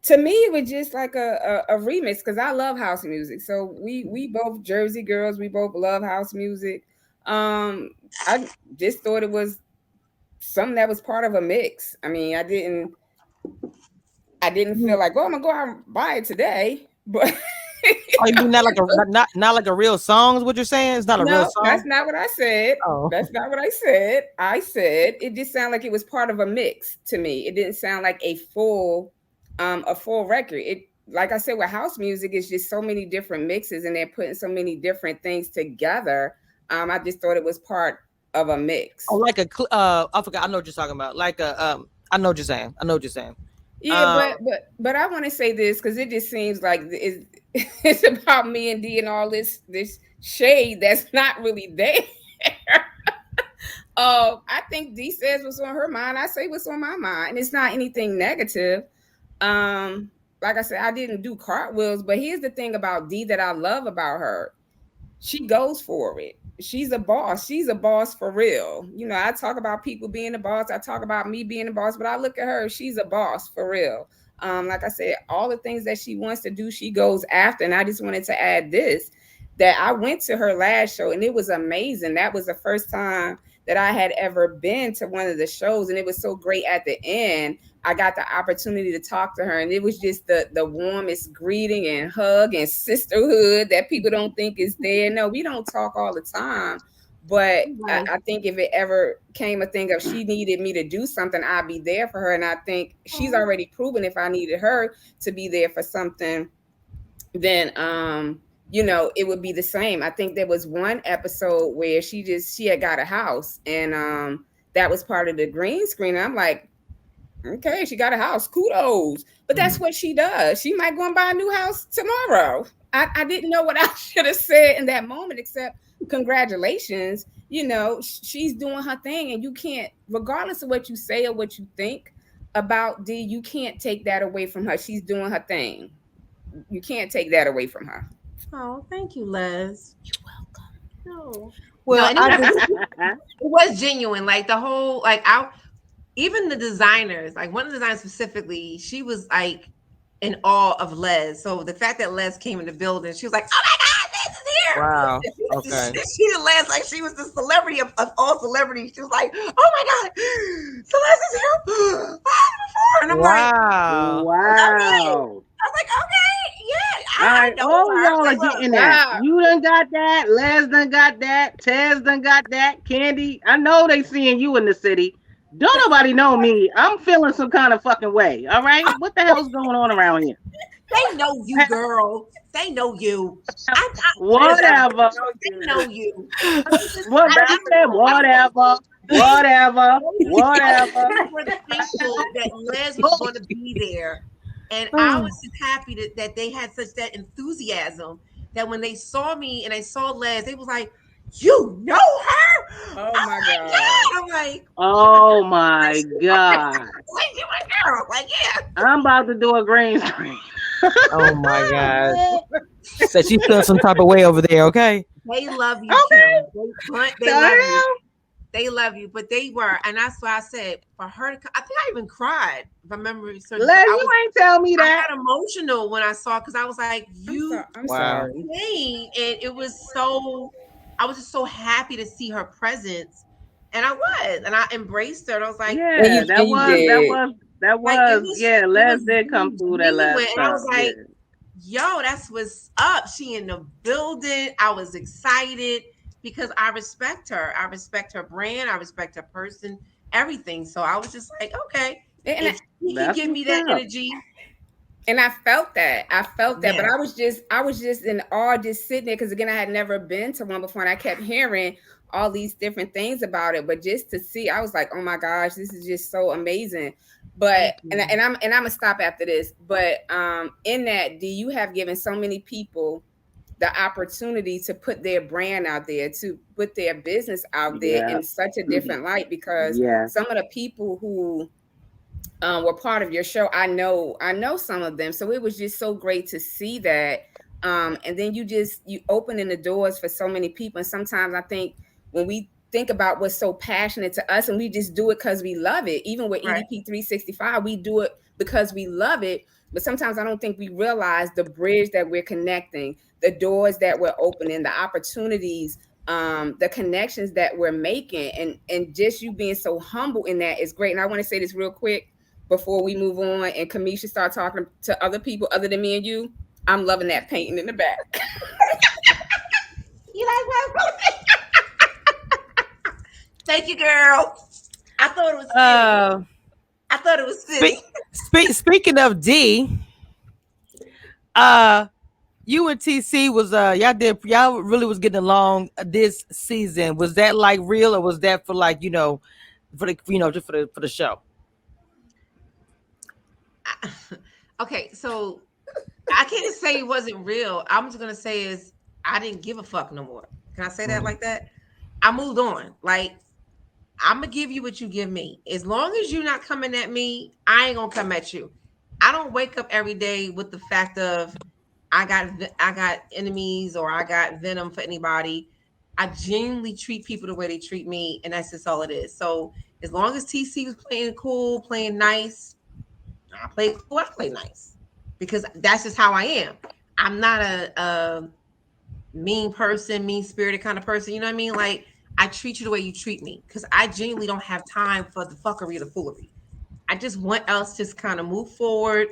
[SPEAKER 5] To me, it was just like a remix, because I love house music. So we both Jersey girls, we both love house music. I just thought it was something that was part of a mix. I mean, I didn't feel like, oh, I'm gonna go out and buy it today, but.
[SPEAKER 1] Oh, you mean not like a real song is what you're saying? It's not a real song?
[SPEAKER 5] That's not what I said.
[SPEAKER 1] Oh.
[SPEAKER 5] That's not what I said. I said it just sounded like it was part of a mix to me. It didn't sound like a full record. It, like I said, with house music, it's just so many different mixes, and they're putting so many different things together. I just thought it was part of a mix.
[SPEAKER 1] Oh, like I forgot. I know what you're talking about. Like I know what you're saying.
[SPEAKER 5] Yeah, but I want to say this, because it just seems like it's about me and Dee and all this shade that's not really there. I think Dee says what's on her mind. I say what's on my mind. It's not anything negative. Like I said, I didn't do cartwheels, but here's the thing about Dee that I love about her. She goes for it. She's a boss. She's a boss for real. I talk about people being a boss. I talk about me being a boss, but I look at her. She's a boss for real. Like I said, all the things that she wants to do, she goes after. And I just wanted to add this, that I went to her last show and it was amazing. That was the first time that I had ever been to one of the shows. And it was so great at the end. I got the opportunity to talk to her, and it was just the warmest greeting and hug and sisterhood that people don't think is there. No, we don't talk all the time, but I think if it ever came a thing of she needed me to do something, I'd be there for her. And I think she's already proven if I needed her to be there for something, then it would be the same. I think there was one episode where she had got a house, and that was part of the green screen. And I'm like, Okay, she got a house. Kudos. But that's what she does. She might go and buy a new house tomorrow. I didn't know what I should have said in that moment, except congratulations. She's doing her thing, and you can't, regardless of what you say or what you think about Dee, you can't take that away from her. She's doing her thing. You can't take that away from her.
[SPEAKER 3] Oh, thank you, Les.
[SPEAKER 5] You're welcome.
[SPEAKER 3] No.
[SPEAKER 1] Well,
[SPEAKER 3] No, it was genuine. Like the whole, even the designers, like one of the designers specifically, she was like in awe of Les. So the fact that Les came in the building, she was like, "Oh my God, Les is here!"
[SPEAKER 1] Wow. Okay.
[SPEAKER 3] She did Les like she was the celebrity of all celebrities. She was like, "Oh my God, Celeste is here!" And I'm like,
[SPEAKER 1] Wow.
[SPEAKER 2] Wow.
[SPEAKER 3] I was like, "Okay, yeah,
[SPEAKER 2] All
[SPEAKER 3] I
[SPEAKER 2] right,
[SPEAKER 3] know
[SPEAKER 2] all
[SPEAKER 3] her."
[SPEAKER 2] y'all are
[SPEAKER 3] Like,
[SPEAKER 2] getting
[SPEAKER 3] look,
[SPEAKER 2] that. You done got that. Les done got that. Tez done got that. Candy, I know they seeing you in the city. Don't nobody know me. I'm feeling some kind of fucking way. All right, what the hell's going on around here?
[SPEAKER 3] They know you, girl. They know you.
[SPEAKER 2] Whatever.
[SPEAKER 3] They know you.
[SPEAKER 2] Whatever. Whatever.
[SPEAKER 3] For the people that Les was going to be there, and I was just happy that they had such that enthusiasm that when they saw me and they saw Les, they was like, "You know her?"
[SPEAKER 5] Oh my God.
[SPEAKER 3] Yeah. I'm like,
[SPEAKER 2] Oh my God.
[SPEAKER 3] "Like, you my girl." Like, yeah.
[SPEAKER 2] I'm about to do a green screen.
[SPEAKER 1] Oh my God. So she feels some type of way over there, okay?
[SPEAKER 3] They love you,
[SPEAKER 2] Okay.
[SPEAKER 3] Kim. They love you. They love you, but they were, and that's why I said for her to. I think I even cried. If I remember,
[SPEAKER 2] Les, you ain't tell me that.
[SPEAKER 3] I got emotional when I saw, because I was like,
[SPEAKER 5] I'm
[SPEAKER 1] Wow.
[SPEAKER 5] sorry.
[SPEAKER 3] Dang. And it was so. I was just so happy to see her presence, and I embraced her. And I was like,
[SPEAKER 2] Yeah,
[SPEAKER 5] And you
[SPEAKER 2] was. Yeah, Les did come through that last
[SPEAKER 3] and I was
[SPEAKER 2] time.
[SPEAKER 3] like, yo, that's what's up. She in the building. I was excited because I respect her. I respect her brand. I respect her person, everything. So I was just like, okay,
[SPEAKER 5] And
[SPEAKER 3] if she can give me that energy.
[SPEAKER 5] And I felt that. But
[SPEAKER 3] Yeah.
[SPEAKER 5] I was just in awe, just sitting there, because again, I had never been to one before, and I kept hearing all these different things about it. But just to see, I was like, oh my gosh, this is just so amazing. But and I'm gonna stop after this. But in that, you have given so many people the opportunity to put their brand out there, to put their business out there in such a different light, because some of the people who were part of your show, I know some of them. So it was just so great to see that. And then you opening the doors for so many people. And sometimes I think when we think about what's so passionate to us, and we just do it because we love it, even with EDP 365, we do it because we love it. But sometimes I don't think we realize the bridge that we're connecting, the doors that we're opening, the opportunities, the connections that we're making, and just you being so humble in that is great. And I want to say this real quick before we move on, and Camesha start talking to other people other than me and you. I'm loving that painting in the back.
[SPEAKER 3] You like what? Thank you, girl. I thought it was fitting.
[SPEAKER 1] Speaking of D, you and TC was y'all really was getting along this season. Was that like real, or was that for like just for the show?
[SPEAKER 3] Okay, so I can't say it wasn't real. I'm just gonna say is I didn't give a fuck no more. Can I say that like that? I moved on. Like, I'm gonna give you what you give me. As long as you're not coming at me, I ain't gonna come at you. I don't wake up every day with the fact of I got enemies or I got venom for anybody. I genuinely treat people the way they treat me, and that's just all it is. So as long as TC was playing cool, playing nice, I play cool, I play nice, because that's just how I am. I'm not a mean person, mean spirited kind of person. You know what I mean? Like, I treat you the way you treat me, because I genuinely don't have time for the fuckery or the foolery. I just want us to kind of move forward,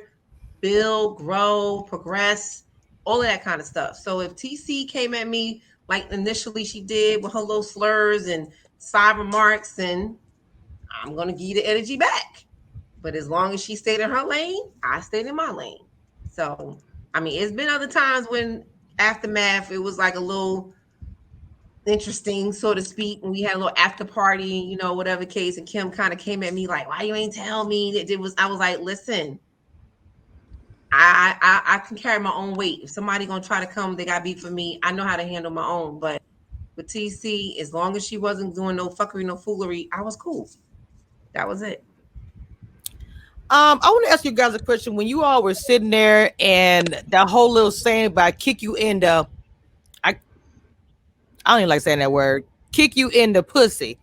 [SPEAKER 3] build, grow, progress, all of that kind of stuff. So if TC came at me like initially she did with her little slurs and side remarks, and I'm gonna give you the energy back. But as long as she stayed in her lane, I stayed in my lane. So I mean, it's been other times when aftermath it was like a little interesting, so to speak. And we had a little after party, you know, whatever case. And Kim kind of came at me like, "Why you ain't tell me?" I was like, "Listen, I can carry my own weight. If somebody gonna try to come, they got beef for me. I know how to handle my own. But with TC, as long as she wasn't doing no fuckery, no foolery, I was cool. That was it."
[SPEAKER 1] I want to ask you guys a question. When you all were sitting there and that whole little saying about kick you in the, I don't even like saying that word, kick you in the pussy.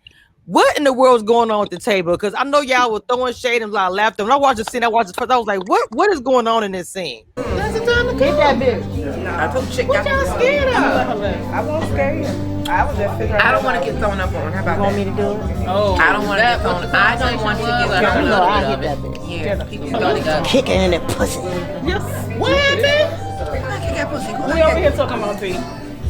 [SPEAKER 1] What in the world is going on at the table? Because I know y'all were throwing shade and a lot of laughter. When I watched the scene, I was like, what is going on in this scene?
[SPEAKER 5] That's the time to get that bitch.
[SPEAKER 6] No. I told chick.
[SPEAKER 5] What y'all scared of?
[SPEAKER 4] I won't scare you. I was just figuring.
[SPEAKER 6] I don't want to get thrown up on. How about that?
[SPEAKER 7] me to do it?
[SPEAKER 8] Oh,
[SPEAKER 6] I don't want to get thrown. I don't want to get thrown up.
[SPEAKER 7] I hit that bitch.
[SPEAKER 6] Yeah, people gonna go.
[SPEAKER 7] Kick it in the pussy.
[SPEAKER 5] What happened?
[SPEAKER 6] Kick that pussy.
[SPEAKER 4] We over here talking about Dee.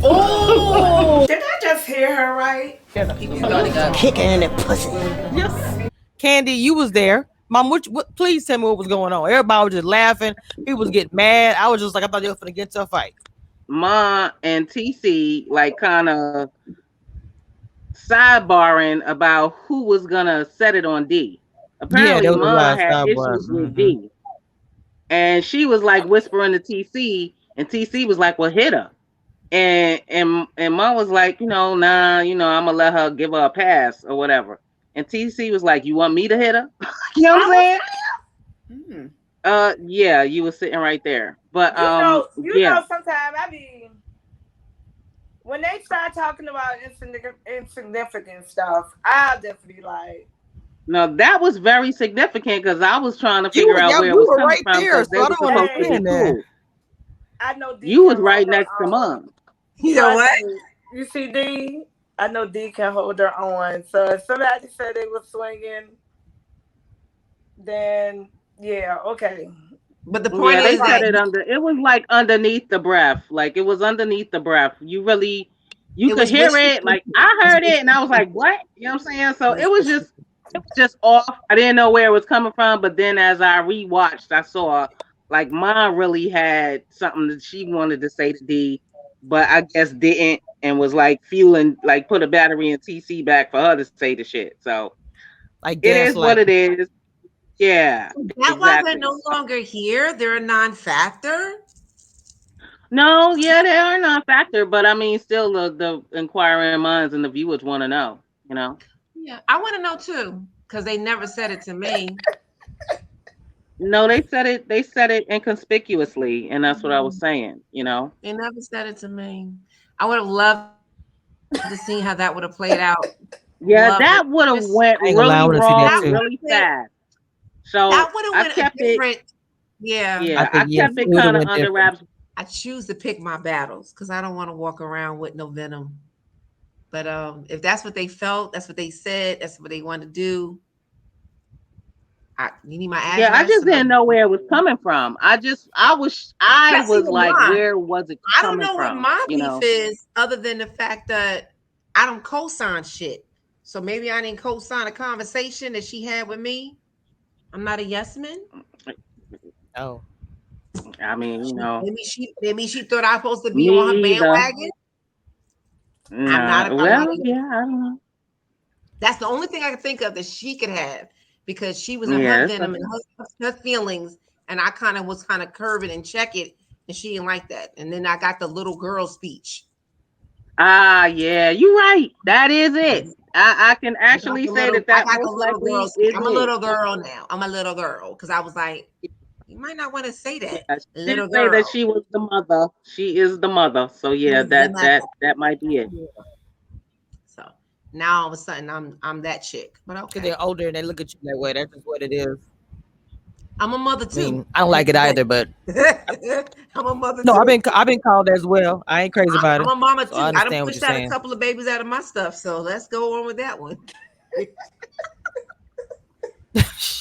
[SPEAKER 5] Oh,
[SPEAKER 4] Did I just hear her right?
[SPEAKER 6] People gonna go.
[SPEAKER 7] Kick it in the pussy.
[SPEAKER 1] Candy, you was there. Mom, please tell me what was going on. Everybody was just laughing. People was getting mad. I was just like, I thought they were finna get into a fight.
[SPEAKER 2] Ma and TC like kind of sidebarring about who was gonna set it on D. Apparently, Ma had issues with D, and she was like whispering to TC, and TC was like, "Well, hit her," and Ma was like, nah, I'm gonna let her give her a pass or whatever. And TC was like, "You want me to hit her?" You know what I'm saying? Yeah, you were sitting right there. But
[SPEAKER 4] you know, sometimes I mean, when they start talking about insignificant stuff, I'll definitely like.
[SPEAKER 2] No, that was very significant because I was trying to figure out where it was coming from.
[SPEAKER 1] There, so
[SPEAKER 2] they were supposed to be cool.
[SPEAKER 4] I know D
[SPEAKER 2] you was right next to Mom.
[SPEAKER 3] You know what?
[SPEAKER 4] You see D? I know D can hold her own. So if somebody said they were swinging, then yeah, okay.
[SPEAKER 3] But the point
[SPEAKER 2] they
[SPEAKER 3] is
[SPEAKER 2] said
[SPEAKER 3] that
[SPEAKER 2] it was like underneath the breath. Like it was underneath the breath. You could hear it. Like I heard it and I was like, what? You know what I'm saying? So it was just off. I didn't know where it was coming from. But then as I rewatched, I saw like Ma really had something that she wanted to say to D, but I guess didn't, and was like feeling like put a battery in TC back for her to say the shit. So
[SPEAKER 1] like
[SPEAKER 2] it is what it is. Yeah.
[SPEAKER 3] That wasn't no longer here. They're a non-factor.
[SPEAKER 2] No, yeah, they are non-factor, but I mean, still the inquiring minds and the viewers want to know,
[SPEAKER 3] Yeah, I want to know too, because they never said it to me.
[SPEAKER 2] No, they said it inconspicuously, and that's what I was saying,
[SPEAKER 3] They never said it to me. I would have loved to see how that would have played out.
[SPEAKER 2] Yeah, that would have went really wrong, really fast. So
[SPEAKER 3] that would have went
[SPEAKER 2] kept
[SPEAKER 3] different.
[SPEAKER 2] Yeah, I kept it kind of under wraps.
[SPEAKER 3] I choose to pick my battles because I don't want to walk around with no venom. But if that's what they felt, that's what they said, that's what they want to do. You need my address.
[SPEAKER 2] Yeah, I just didn't know where it was coming from. I was like, where was it coming from?
[SPEAKER 3] I don't know what my beef is, other than the fact that I don't co-sign shit. So maybe I didn't co-sign a conversation that she had with me. I'm not a yes man.
[SPEAKER 1] Oh,
[SPEAKER 2] I mean,
[SPEAKER 3] maybe she thought I was supposed to be on her bandwagon.
[SPEAKER 2] No. I don't know.
[SPEAKER 3] That's the only thing I can think of that she could have, because she was in her venom and her feelings, and I was curving and check it, and she didn't like that. And then I got the little girl speech.
[SPEAKER 2] Yeah, you're right. That is it. I can actually say that most likely is it.
[SPEAKER 3] I'm a little girl now. I'm a little girl because I was like, you might not want to say that.
[SPEAKER 2] Yeah, she didn't say that she was the mother. She is the mother. So yeah, that might be it.
[SPEAKER 3] Yeah. So now all of a sudden I'm that chick. But okay,
[SPEAKER 1] they're older and they look at you that way. That's just what it is.
[SPEAKER 3] I'm a mother too.
[SPEAKER 1] I don't like it either, but
[SPEAKER 3] I'm a mother too.
[SPEAKER 1] No, I've been called as well. I ain't crazy about it.
[SPEAKER 3] I'm a mama too.
[SPEAKER 1] So I
[SPEAKER 3] done pushed out a couple of babies out of my stuff, so let's go on with that one.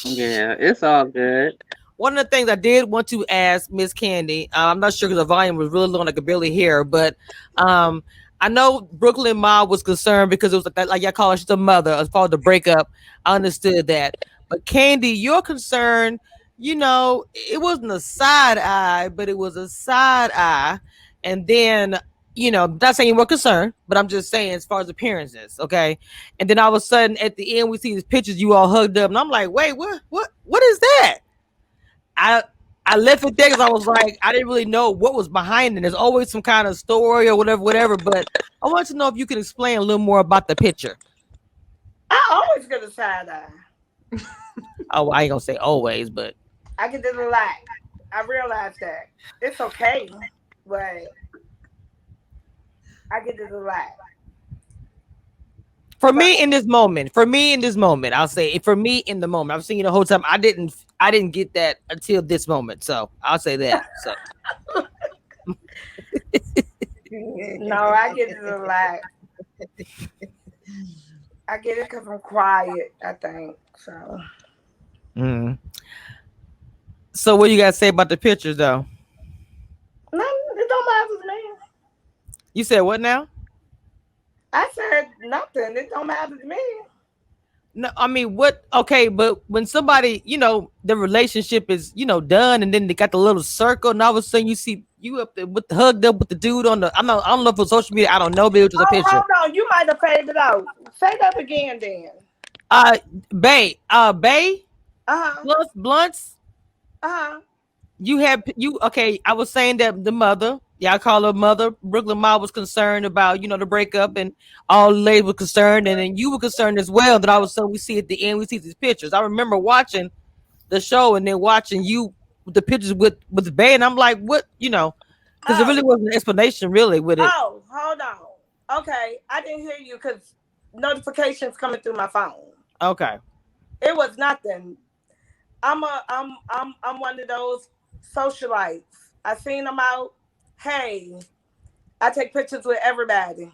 [SPEAKER 2] Yeah, it's all good.
[SPEAKER 1] One of the things I did want to ask Miss Candy, I'm not sure because the volume was really low and I could barely hear, but I know Brooklyn Ma was concerned because it was like y'all call her, she's a mother as far as the breakup. I understood that. But Candy, your concern, it wasn't a side eye, but it was a side eye. And then you know, not saying we're concerned, but I'm just saying as far as appearances, okay? And then all of a sudden at the end we see these pictures you all hugged up, and I'm like, wait, what is that? I left it there because I was like, I didn't really know what was behind it. There's always some kind of story or whatever. But I wanted to know if you could explain a little more about the picture.
[SPEAKER 4] I always get a side eye.
[SPEAKER 1] Oh, I ain't gonna say always, but
[SPEAKER 4] I get this a lot. I realize that it's okay, but I get this a lot.
[SPEAKER 1] for me in this moment, I'll say for me in the moment. I've seen you the whole time. I didn't get that until this moment. So I'll say that. So
[SPEAKER 4] No, I get it a lot. I get it because I'm quiet, I think. So
[SPEAKER 1] So what do you guys say about the pictures though?
[SPEAKER 4] no, it don't matter to me.
[SPEAKER 1] You said what now?
[SPEAKER 4] I said nothing. It don't matter to me.
[SPEAKER 1] No, I mean what? Okay, but when somebody, you know, the relationship is, you know, done, and then they got the little circle, and all of a sudden you see you up there with hugged up with the dude on the. I don't know if it's social media. I don't know, but it was just a picture.
[SPEAKER 4] Hold on, you might have faded out. Say that again, then.
[SPEAKER 1] Bay, blunts. Okay. I was saying that the mother, I call her mother. Brooklyn Ma was concerned about, you know, the breakup, and all the ladies were concerned, and then you were concerned as well. That all of a sudden we see at the end, we see these pictures. I remember watching the show and then watching you with the pictures with Bay, and I'm like, what, you know, because there really wasn't an explanation really with it.
[SPEAKER 4] Oh, hold on. Okay, I didn't hear you because notifications coming through my phone.
[SPEAKER 1] Okay.
[SPEAKER 4] It was nothing. I'm one of those socialites. I seen them out. Hey, I take pictures with everybody.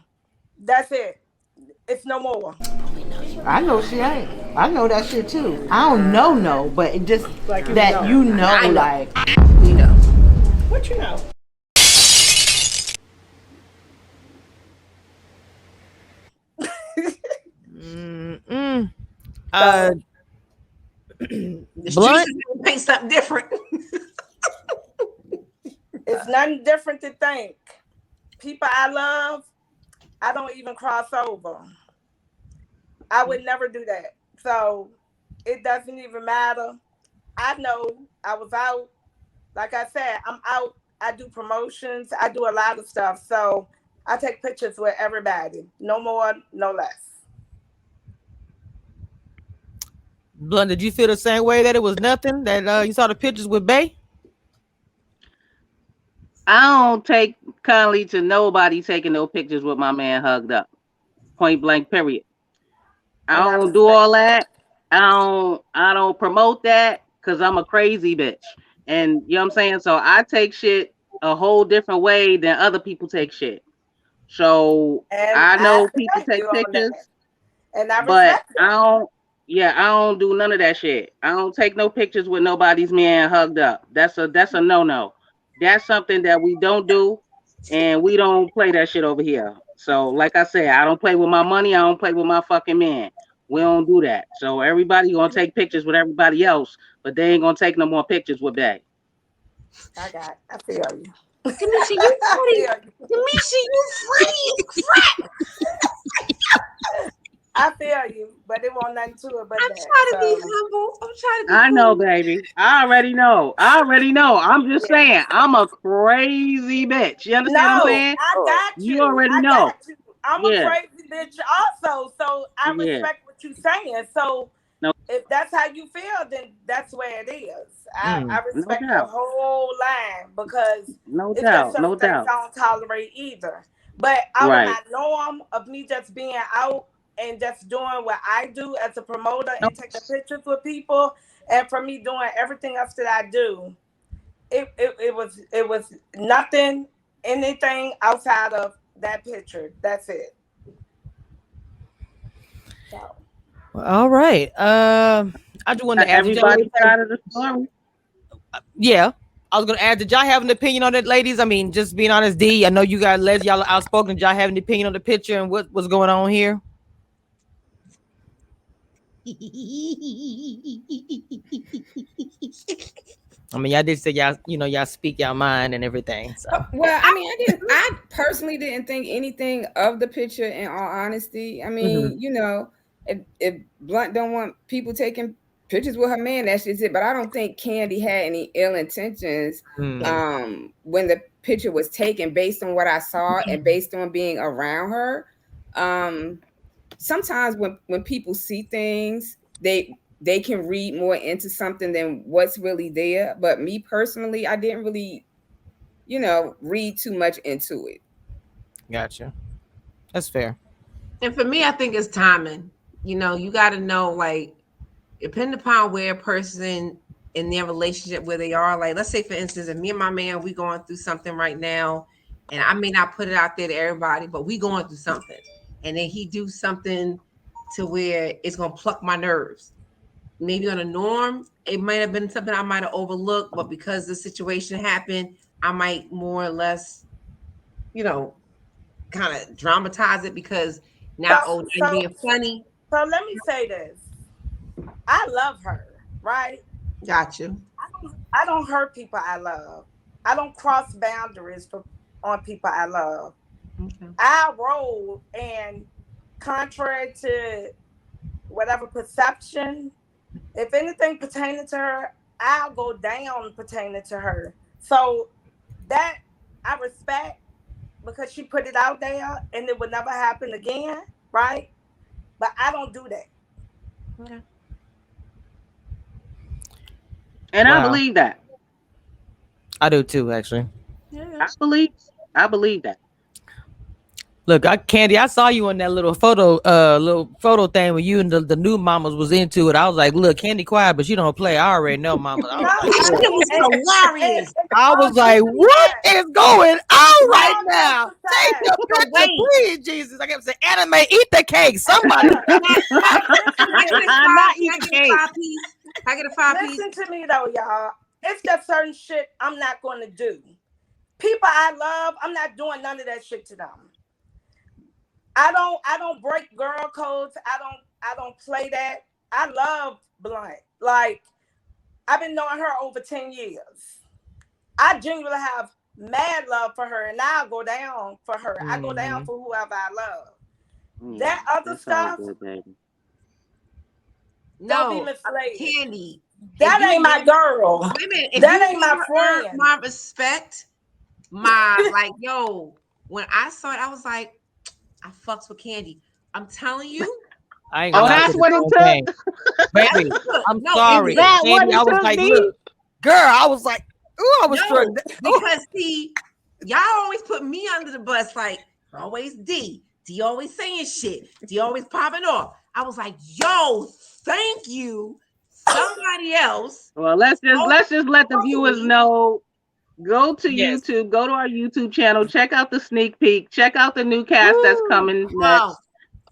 [SPEAKER 4] That's it. It's no more.
[SPEAKER 6] I know she ain't. I know that shit too. I don't know, but it just like that you know, like you know.
[SPEAKER 4] What you know?
[SPEAKER 6] Blunt paint something different.
[SPEAKER 4] It's nothing different to think. People I love, I don't even cross over. I would never do that. So it doesn't even matter. I know I was out. Like I said, I'm out. I do promotions. I do a lot of stuff. So I take pictures with everybody. No more, no less.
[SPEAKER 1] Blunt, did you feel the same way that it was nothing? That you saw the pictures with Bay?
[SPEAKER 2] I don't take kindly to nobody taking no pictures with my man hugged up. Point blank, period. I don't do all that. I don't promote that because I'm a crazy bitch. And you know what I'm saying? So I take shit a whole different way than other people take shit. So I know people take pictures, but I don't do none of that shit. I don't take no pictures with nobody's man hugged up. That's a no-no. That's something that we don't do, and we don't play that shit over here. So, like I said, I don't play with my money. I don't play with my fucking man. We don't do that. So everybody gonna take pictures with everybody else, but they ain't gonna take no more pictures with that.
[SPEAKER 4] I feel you.
[SPEAKER 6] Camesha, you funny. Camesha, you funny.
[SPEAKER 4] I feel you, but it won't nothing to it. But
[SPEAKER 6] I'm trying to be humble. I'm trying to be.
[SPEAKER 2] I know, baby. I already know. I'm just saying, I'm a crazy bitch. You understand what I'm saying?
[SPEAKER 4] I got you.
[SPEAKER 2] You already know.
[SPEAKER 4] I'm a crazy bitch also, so I respect what you're saying. So if that's how you feel, then that's where it is. I respect the whole line because it's just some things I don't tolerate either. But out of my norm of me just being out and just doing what I do as a promoter and taking pictures with people, and for me doing everything else that I do, it was nothing, anything outside of that picture. That's it. So.
[SPEAKER 1] Well, all right. I just want to ask
[SPEAKER 2] everybody side of the story.
[SPEAKER 1] Yeah. I was gonna ask, did y'all have an opinion on it, ladies? I mean, just being honest, Dee, I know you guys, Les, y'all are outspoken. Did y'all have an opinion on the picture and what was going on here? I mean, y'all did say y'all speak your mind and everything. So
[SPEAKER 5] well, I mean, I personally didn't think anything of the picture. In all honesty, I mean, if Blunt don't want people taking pictures with her man, that's just it. But I don't think Candy had any ill intentions when the picture was taken, based on what I saw and based on being around her. Sometimes when people see things, they can read more into something than what's really there. But me personally, I didn't really, read too much into it.
[SPEAKER 1] Gotcha. That's fair.
[SPEAKER 3] And for me, I think it's timing. You got to know, like, depending upon where a person in their relationship, where they are. Like, let's say, for instance, if me and my man, we going through something right now, and I may not put it out there to everybody, but we going through something, and then he do something to where it's going to pluck my nerves. Maybe on a norm, it might have been something I might have overlooked, but because the situation happened, I might more or less, kind of dramatize it because now, I'm being funny.
[SPEAKER 4] So let me say this. I love her, right?
[SPEAKER 3] Got you.
[SPEAKER 4] I don't hurt people I love. I don't cross boundaries on people I love. Okay. I roll, and contrary to whatever perception, if anything pertaining to her, I'll go down pertaining to her. So that I respect, because she put it out there and it would never happen again, right? But I don't do that.
[SPEAKER 2] Okay. And I believe that.
[SPEAKER 1] I do too, actually.
[SPEAKER 2] Yeah. I believe that.
[SPEAKER 1] Look, Candy, I saw you on that little photo thing when you and the new mamas was into it. I was like, look, Candy quiet, but she don't play. I already know, mama. I was like, what is going on right now? Take your picture, please, Jesus. I kept saying, anime, eat the cake. Somebody.
[SPEAKER 3] Not eat the cake. I get a 5-piece.
[SPEAKER 4] Listen to me though, y'all. It's just certain shit I'm not going to do. People I love, I'm not doing none of that shit to them. I don't break girl codes. I don't play that. I love Blunt. Like, I've been knowing her over 10 years. I genuinely have mad love for her, and I'll go down for her. Mm-hmm. I go down for whoever I love. That other stuff. Good, don't be misled.
[SPEAKER 3] Candy.
[SPEAKER 4] That ain't my girl. That ain't my friend.
[SPEAKER 3] My respect. Like, yo, when I saw it, I was like, I fucks with Candy. I'm telling you.
[SPEAKER 2] That's what it took.
[SPEAKER 1] Baby, I'm sorry. Candy, I was like, look, girl, I was like, ooh, I was struck.
[SPEAKER 3] Because see, y'all always put me under the bus, like, always D always saying shit. D always popping off. I was like, yo, thank you. Somebody else.
[SPEAKER 2] Well, let's just let the viewers know. Go to YouTube, go to our YouTube channel, check out the sneak peek, check out the new cast that's coming next.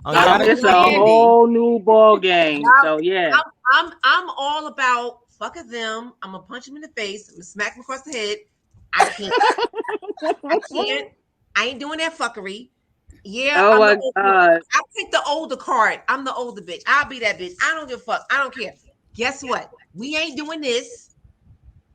[SPEAKER 2] It's a whole new ball game. So yeah.
[SPEAKER 3] I'm all about fuck them. I'm gonna punch him in the face, I'm gonna smack him across the head. I can't. I ain't doing that fuckery. Yeah.
[SPEAKER 2] Oh my God.
[SPEAKER 3] I'll take the older card. I'm the older bitch. I'll be that bitch. I don't give a fuck. I don't care. Guess what? We ain't doing this.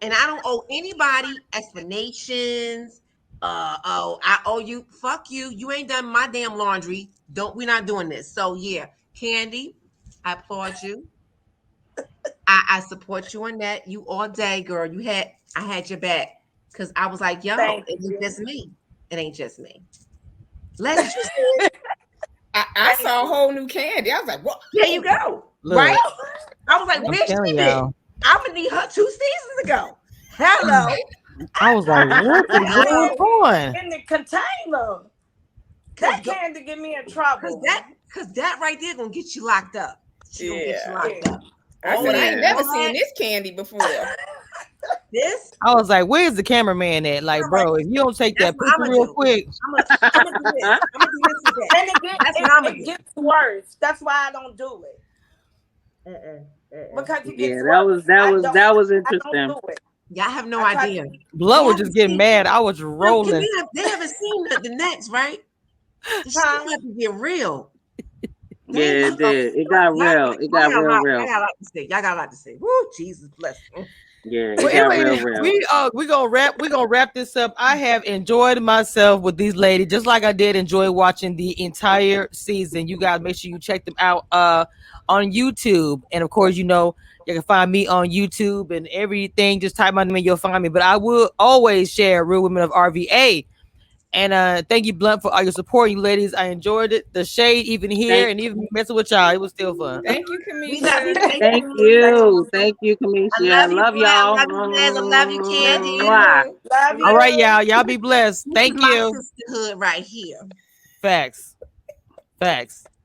[SPEAKER 3] And I don't owe anybody explanations. I owe you. Fuck you. You ain't done my damn laundry. We're not doing this. So yeah, Candy, I applaud you. I support you on that. You all day, girl. I had your back. Cause I was like, yo, it ain't just me. It ain't just me. Let's just
[SPEAKER 5] I saw a whole new Candy. I was like, what?
[SPEAKER 3] There you go.
[SPEAKER 1] Look,
[SPEAKER 3] right? I was like, bitch, I'm gonna need her 2 seasons ago. Hello.
[SPEAKER 1] I was like, what is going on?
[SPEAKER 4] In the container. That Candy get me in trouble.
[SPEAKER 3] Cause that right there gonna get you locked up. She gonna get you locked up.
[SPEAKER 5] I ain't never seen this Candy before.
[SPEAKER 1] I was like, where's the cameraman at? Like, bro, if you don't take that picture real quick.
[SPEAKER 4] I'm gonna do this. And it gets worse. That's why I don't do it. Because it gets worse.
[SPEAKER 2] That was interesting.
[SPEAKER 3] Y'all have no idea.
[SPEAKER 1] Blood was just getting mad. I was rolling.
[SPEAKER 3] They haven't seen the next, right? This shit about to get real.
[SPEAKER 2] Yeah, it did. It got real. It got real.
[SPEAKER 6] Y'all got a lot to say. Y'all got a lot to say. Woo, Jesus bless.
[SPEAKER 2] Yeah, it got real.
[SPEAKER 1] We gonna wrap this up. I have enjoyed myself with these ladies, just like I did enjoy watching the entire season. You guys make sure you check them out on YouTube, and of course, you know you can find me on YouTube and everything. Just type my name and you'll find me. But I will always share Real Women of RVA. And thank you, Blunt, for all your support, you ladies. I enjoyed it. The shade, even here, and even messing with y'all, it was still fun.
[SPEAKER 7] Thank you, Camesha.
[SPEAKER 2] Thank you, Camesha. I love y'all.
[SPEAKER 3] I love you, Candy.
[SPEAKER 4] Love you.
[SPEAKER 1] All right, y'all. Y'all be blessed. Thank you.
[SPEAKER 3] My sisterhood right here.
[SPEAKER 1] Facts.